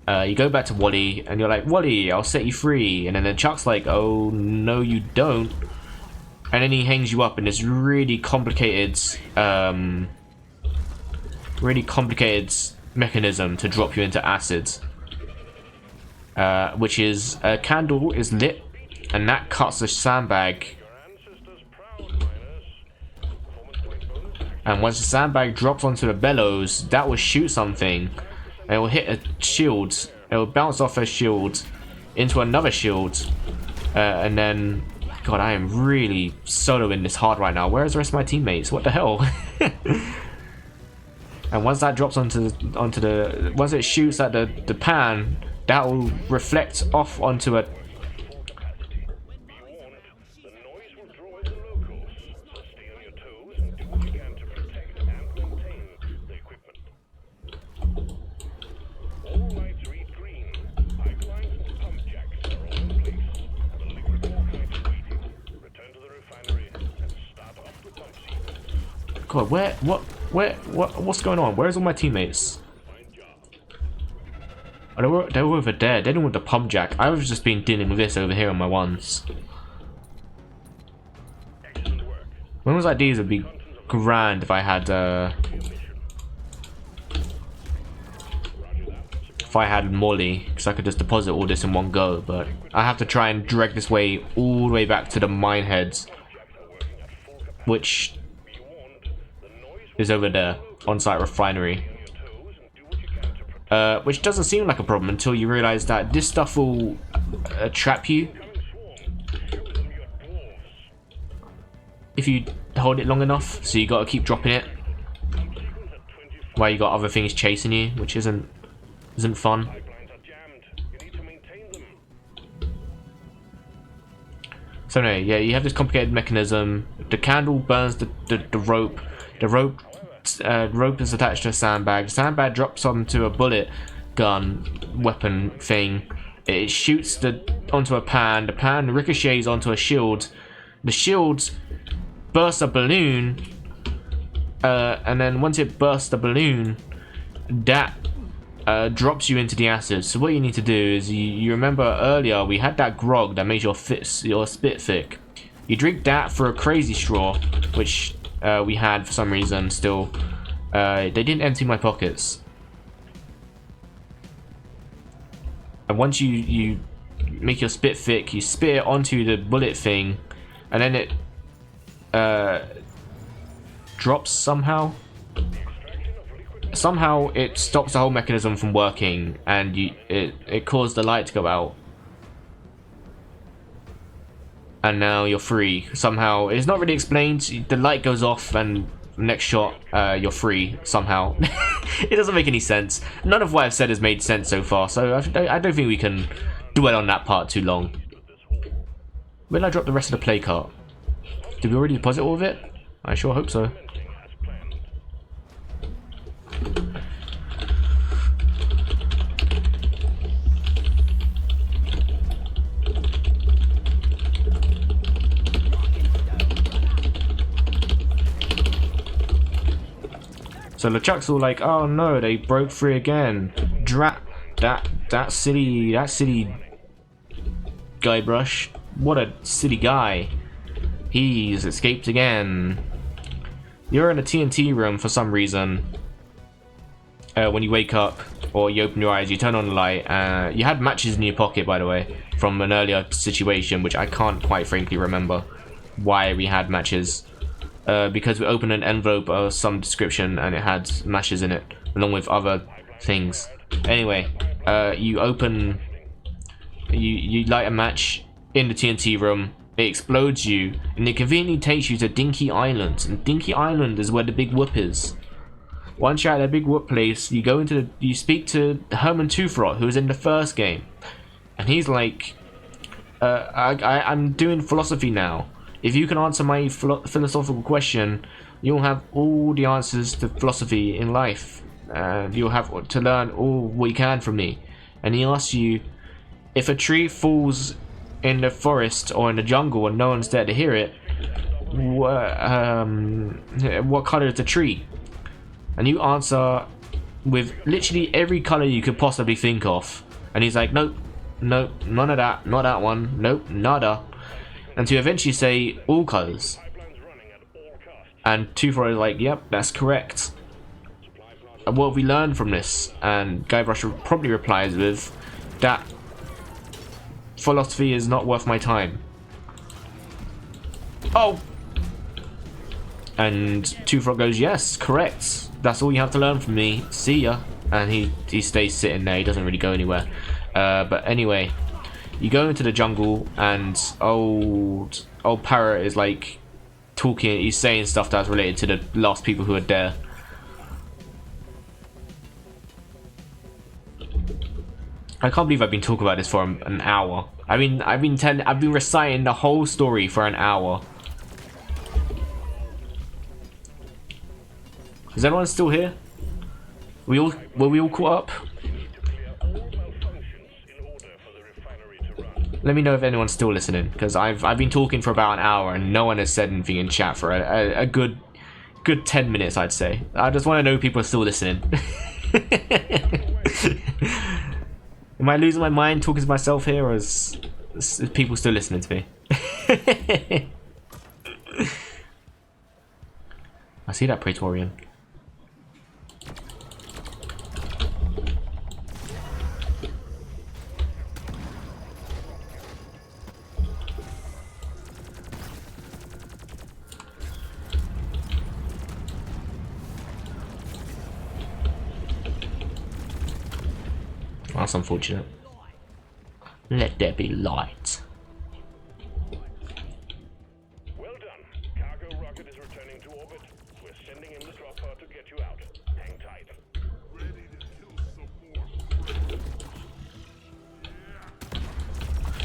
You go back to Wally and you're like, Wally, I'll set you free. And then Chuck's like, oh, no you don't. And then he hangs you up in this really complicated mechanism to drop you into acid. which is a candle is lit, and that cuts the sandbag. Ancestors proud, miners. Performance point bonus. And once the sandbag drops onto the bellows, that will shoot something. And it will hit a shield. It will bounce off a shield into another shield. And then, God, I am really soloing this hard right now. Where's the rest of my teammates? What the hell? And once that drops onto the once it shoots at the pan, that will reflect off onto a. Be warned, the noise will draw in the locals, so stay on your toes and do what you can to protect and maintain the equipment. All lights read green. Pipelines and pump jacks are all in place, and the liquid bauxite is waiting. Return to the refinery and start up the pump sequence. God, what's going on? Where's all my teammates? Fine job. Oh, they were over there. They didn't want the pump jack. I was just been dealing with this over here on my ones. Excellent work. Ones like these would be grand if I had Molly, because I could just deposit all this in one go. But I have to try and drag this way all the way back to the mine heads, which Be warned, the noise is over there on site refinery. will toes and do what you can to protect. Which doesn't seem like a problem until you realize that this stuff will trap you Show them your dwarves. if you hold it long enough. So you got to keep dropping it Pump sequence at 25. while you got other things chasing you, which isn't fun. Pipelines are jammed. You need to maintain them. So anyway, yeah, you have this complicated mechanism. The candle burns the rope. The rope is attached to a sandbag. The sandbag drops onto a bullet gun weapon thing. It shoots onto a pan. The pan ricochets onto a shield. The shield bursts a balloon. And then once it bursts the balloon, that drops you into the acid. So what you need to do is you remember earlier we had that grog that makes your spit thick. You drink that for a crazy straw, which we had for some reason still. They didn't empty my pockets. And once you make your spit thick, you spit it onto the bullet thing, and then it drops somehow. Somehow it stops the whole mechanism from working, and it caused the light to go out. And now you're free. Somehow, it's not really explained. The light goes off, and next shot, you're free somehow. It doesn't make any sense. None of what I've said has made sense so far, so I don't think we can dwell on that part too long. Where did I drop the rest of the play cart? Did we already deposit all of it? I sure hope so. So LeChuck's all like, "Oh no, they broke free again. Drat that silly Guybrush. What a silly guy. He's escaped again." You're in a TNT room for some reason. When you wake up or you open your eyes, you turn on the light. You had matches in your pocket, by the way, from an earlier situation, which I can't quite frankly remember why we had matches. Because we opened an envelope of some description and it had matches in it, along with other things. Anyway, you light a match in the TNT room. It explodes you, and it conveniently takes you to Dinky Island. And Dinky Island is where the big whoop is. Once you're at the big whoop place, you speak to Herman Toothrock, who was in the first game, and he's like, I'm doing philosophy now. If you can answer my philosophical question, you'll have all the answers to philosophy in life. You'll have to learn all what you can from me. And he asks you, if a tree falls in the forest or in the jungle and no one's there to hear it, what color is the tree? And you answer with literally every color you could possibly think of. And he's like, nope, none of that, not that one, nope, nada. And to eventually say all colors. And Toothrock is like, yep, that's correct. And what have we learned from this? And Guybrush probably replies with that philosophy is not worth my time. Oh! And Two Frog goes, yes, correct. That's all you have to learn from me. See ya. And he stays sitting there. He doesn't really go anywhere. But anyway, you go into the jungle, and old Parrot is like talking. He's saying stuff that's related to the last people who are there. I can't believe I've been talking about this for an hour. I've been reciting the whole story for an hour. Is everyone still here? Were we all caught up? Let me know if anyone's still listening, because I've been talking for about an hour and no one has said anything in chat for a good 10 minutes, I'd say. I just want to know if people are still listening. Am I losing my mind talking to myself here, or is people still listening to me? I see that Praetorian. That's unfortunate. Let there be light. Well done. Cargo rocket is returning to orbit. We're sending in the dropper to get you out. Hang tight. Ready to kill some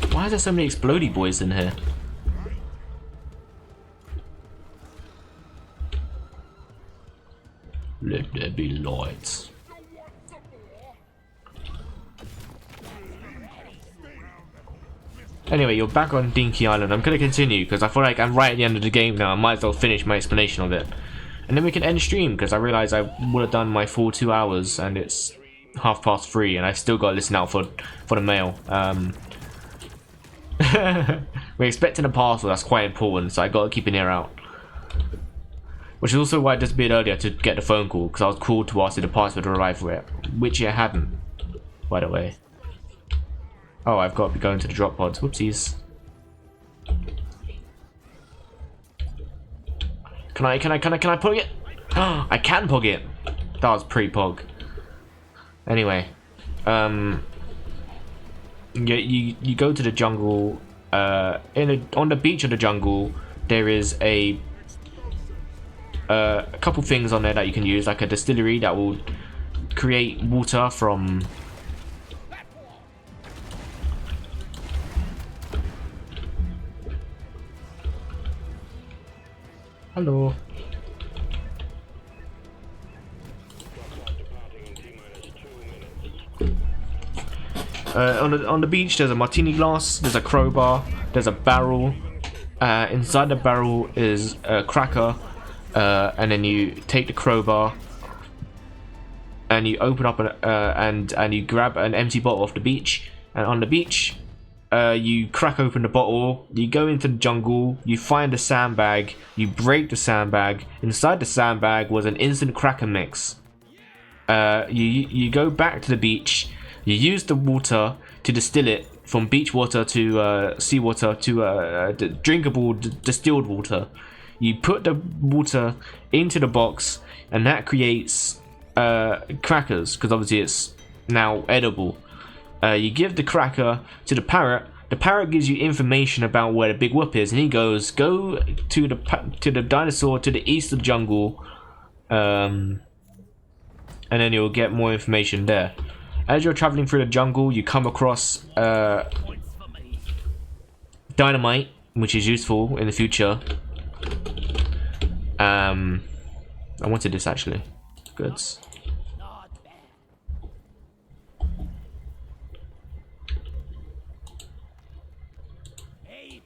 more. Why is there so many explodey boys in here? Let there be light. Anyway, you're back on Dinky Island. I'm going to continue because I feel like I'm right at the end of the game now. I might as well finish my explanation of it. And then we can end stream because I realise I would have done my full 2 hours and it's 3:30 and I still got to listen out for the mail. We're expecting a parcel, that's quite important, so I got to keep an ear out. Which is also why I disappeared earlier to get the phone call, because I was called to ask if the parcel would arrive for it, which it hadn't, by the way. Oh, I've got to be going to the drop pods. Whoopsies. Can I pog it? I can pog it. That was pre-pog. Anyway, you go to the jungle. On the beach of the jungle, there is a couple things on there that you can use, like a distillery that will create water from. Hello. On the beach, there's a martini glass, there's a crowbar, there's a barrel. Inside the barrel is a cracker, and then you take the crowbar and you open up and you grab an empty bottle off the beach. And on the beach, you crack open the bottle, you go into the jungle, you find a sandbag, you break the sandbag. Inside the sandbag was an instant cracker mix. You go back to the beach, you use the water to distill it from beach water to seawater to drinkable distilled water. You put the water into the box and that creates crackers, because obviously it's now edible. You give the cracker to the parrot. The parrot gives you information about where the big whoop is, and he goes, "Go to the dinosaur to the east of the jungle," and then you'll get more information there. As you're traveling through the jungle, you come across dynamite, which is useful in the future. I wanted this actually. Goods.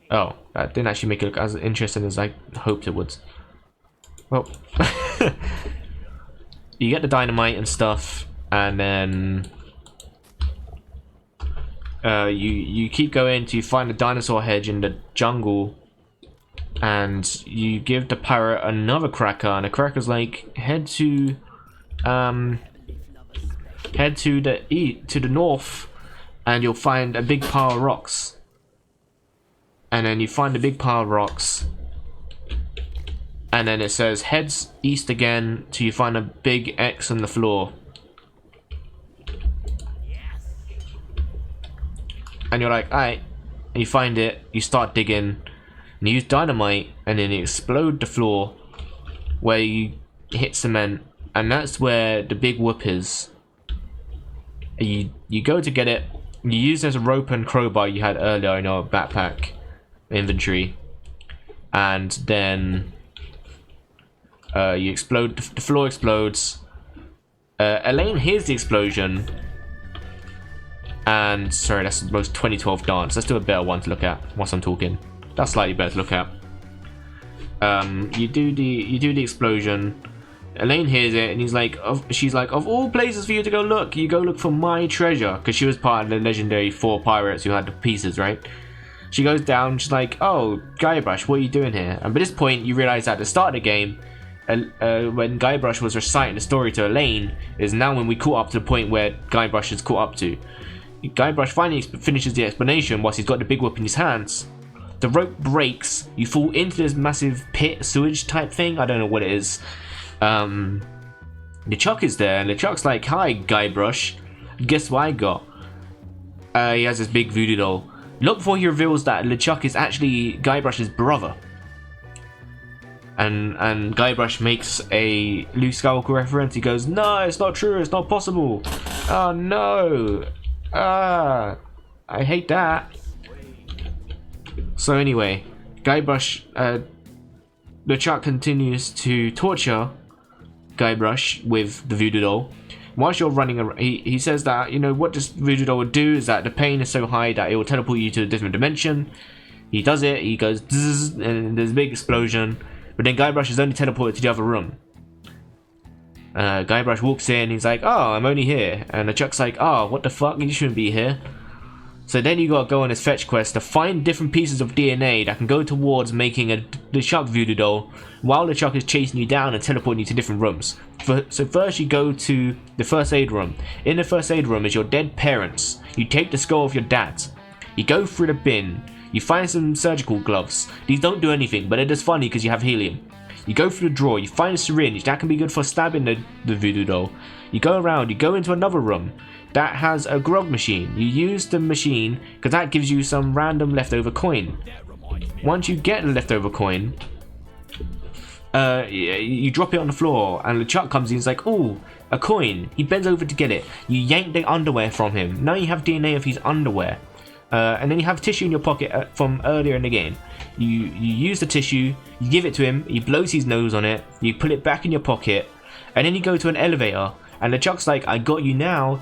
Oh, that didn't actually make it look as interesting as I hoped it would. Well, you get the dynamite and stuff, and then you keep going till you find a dinosaur hedge in the jungle, and you give the parrot another cracker, and the cracker's like, head to the north, and you'll find a big pile of rocks. and then you find a big pile of rocks, and then it says heads east again till you find a big X on the floor. And you're like, alright, and you find it, you start digging, and you use dynamite, and then you explode the floor where you hit cement, and that's where the big whoop is. You go to get it, you use this rope and crowbar you had earlier in your backpack inventory, and then you explode, the floor explodes. Elaine hears the explosion, and sorry, that's the most 2012 dance. Let's do a better one to look at whilst I'm talking. That's slightly better to look at. You do the explosion. Elaine hears it, and she's like, of all places for you to go look, you go look for my treasure, because she was part of the legendary 4 pirates who had the pieces, right? She goes down, she's like, oh, Guybrush, what are you doing here? And by this point, you realize that at the start of the game, when Guybrush was reciting the story to Elaine, is now when we caught up to the point where Guybrush is caught up to. Guybrush finally finishes the explanation whilst he's got the big whip in his hands. The rope breaks, you fall into this massive pit, sewage type thing, I don't know what it is. LeChuck is there, and LeChuck's like, hi Guybrush, guess what I got? He has this big voodoo doll. Look before he reveals that LeChuck is actually Guybrush's brother. And Guybrush makes a Luke Skywalker reference. He goes, no, it's not true, it's not possible. Oh no. I hate that. So anyway, Guybrush, LeChuck continues to torture Guybrush with the voodoo doll. Whilst you're running around, he says that, you know, what this voodoo doll would do is that the pain is so high that it will teleport you to a different dimension. He does it, he goes, zzz, and there's a big explosion. But then Guybrush is only teleported to the other room. Guybrush walks in, he's like, oh, I'm only here. And LeChuck's like, oh, what the fuck, you shouldn't be here. So then you gotta go on this fetch quest to find different pieces of DNA that can go towards making a LeChuck voodoo doll, while LeChuck is chasing you down and teleporting you to different rooms. So first you go to the first aid room. In the first aid room is your dead parents. You take the skull of your dad. You go through the bin. You find some surgical gloves. These don't do anything, but it is funny because you have helium. You go through the drawer, you find a syringe, that can be good for stabbing the voodoo doll. You go around, you go into another room that has a grog machine. You use the machine because that gives you some random leftover coin. Once you get a leftover coin, you drop it on the floor, and LeChuck comes in, he's like, oh, a coin. He bends over to get it. You yank the underwear from him. Now you have DNA of his underwear. And then you have tissue in your pocket from earlier in the game. You use the tissue, you give it to him, he blows his nose on it, you put it back in your pocket, and then you go to an elevator, and LeChuck's like, I got you now.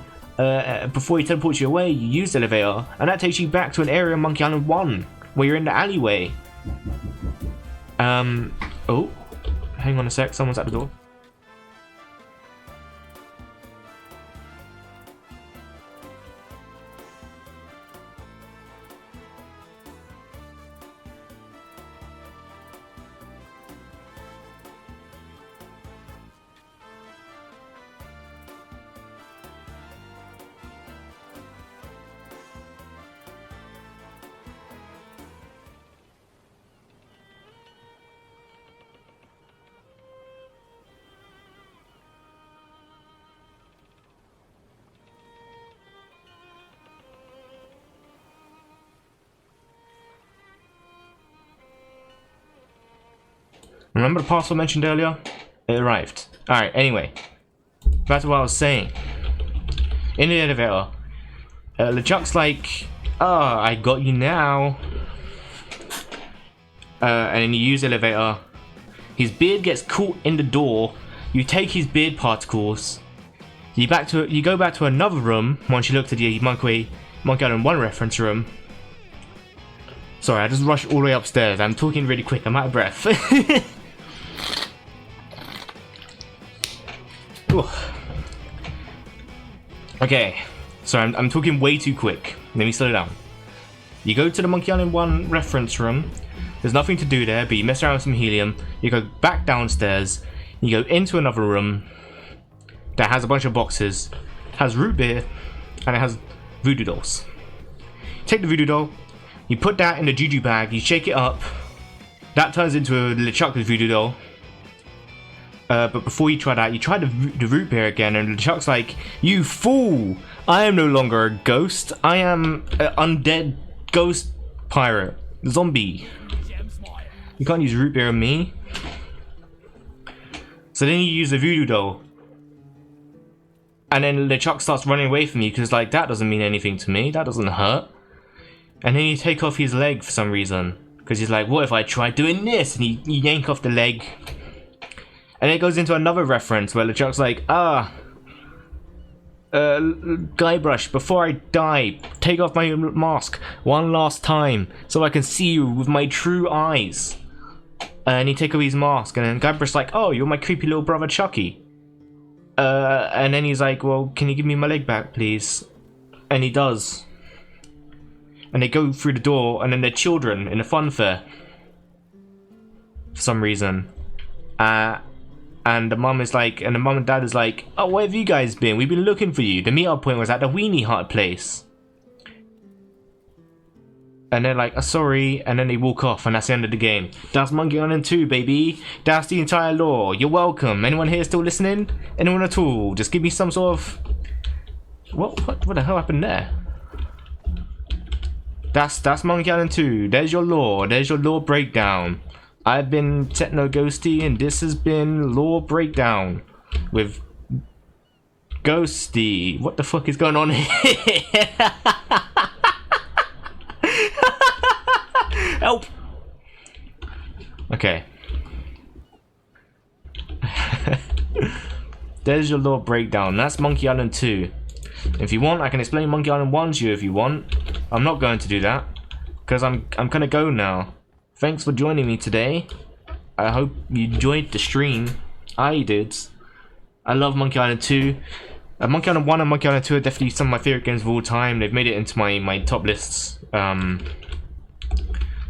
Before he teleports you away, you use the elevator, and that takes you back to an area in Monkey Island 1, where you're in the alleyway. Oh, hang on a sec, someone's at the door. Remember the parcel mentioned earlier? It arrived. Alright, anyway. Back to what I was saying. In the elevator, LeChuck's like, oh, I got you now. And then you use the elevator. His beard gets caught in the door. You take his beard particles. You go back to another room once you looked at the Monkey Island 1 reference room. Sorry, I just rushed all the way upstairs. I'm talking really quick. I'm out of breath. Okay, so I'm talking way too quick. Let me slow down. You go to the Monkey Island 1 reference room. There's nothing to do there, but you mess around with some helium. You go back downstairs. You go into another room that has a bunch of boxes, has root beer, and it has voodoo dolls. Take the voodoo doll, You put that in the juju bag, you shake it up. That turns into a LeChuck's voodoo doll. But before you try that, you try the root beer again, and LeChuck's like, "You fool! I am no longer a ghost. I am an undead ghost pirate. Zombie. You can't use root beer on me." So then you use the voodoo doll. And then LeChuck starts running away from you because like, that doesn't mean anything to me. That doesn't hurt. And then you take off his leg for some reason. Because he's like, what if I try doing this? And you yank off the leg. And it goes into another reference where LeChuck's like, Guybrush, before I die, take off my mask one last time so I can see you with my true eyes. And he take off his mask, and then Guybrush's like, oh, you're my creepy little brother Chucky. And then he's like, well, can you give me my leg back, please? And he does. And they go through the door, and then they're children in a fun fair. For some reason. And the mum is like, and the mum and dad is like, oh, where have you guys been? We've been looking for you. The meetup point was at the Weenie Hut place. And they're like, oh, sorry, and then they walk off, and that's the end of the game. That's Monkey Island 2, baby. That's the entire lore. You're welcome. Anyone here still listening? Anyone at all? Just give me some sort of... What the hell happened there? That's Monkey Island 2. There's your lore. There's your lore breakdown. I've been Techno Ghosty, and this has been lore breakdown with Ghosty. What the fuck is going on here? Help! Okay. There's your lore breakdown. That's Monkey Island 2. If you want, I can explain Monkey Island 1 to you if you want. I'm not going to do that, because I'm gonna go now. Thanks for joining me today. I hope you enjoyed the stream. I did. I love Monkey Island 2. Monkey Island 1 and Monkey Island 2 are definitely some of my favorite games of all time. They've made it into my top lists.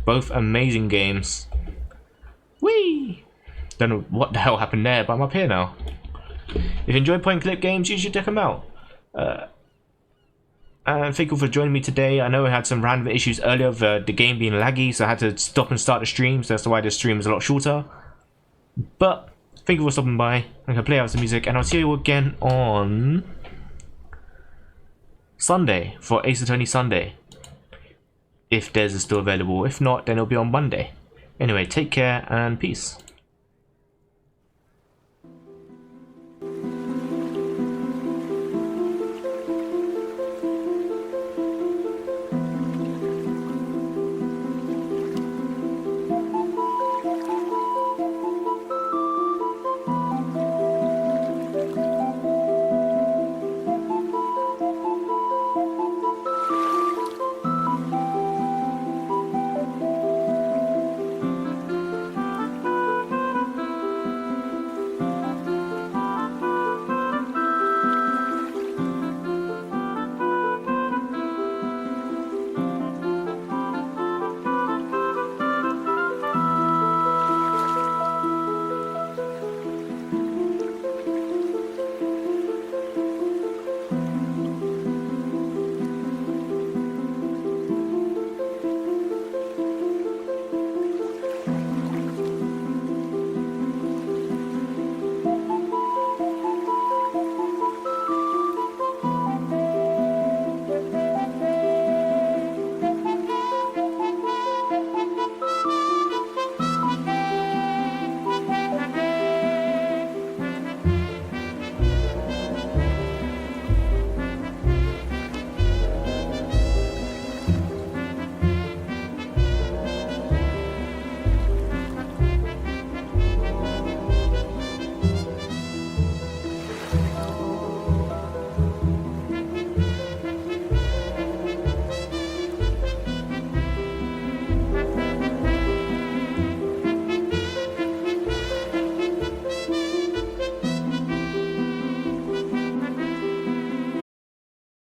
Both amazing games. Whee! Don't know what the hell happened there, but I'm up here now. If you enjoy point and click games, you should check them out. And thank you for joining me today. I know I had some random issues earlier of the game being laggy, so I had to stop and start the stream, so that's why the stream is a lot shorter. But thank you for stopping by. I'm going to play out some music, and I'll see you again on Sunday for Ace Attorney Sunday. If theirs is still available. If not, then it'll be on Monday. Anyway, take care and peace.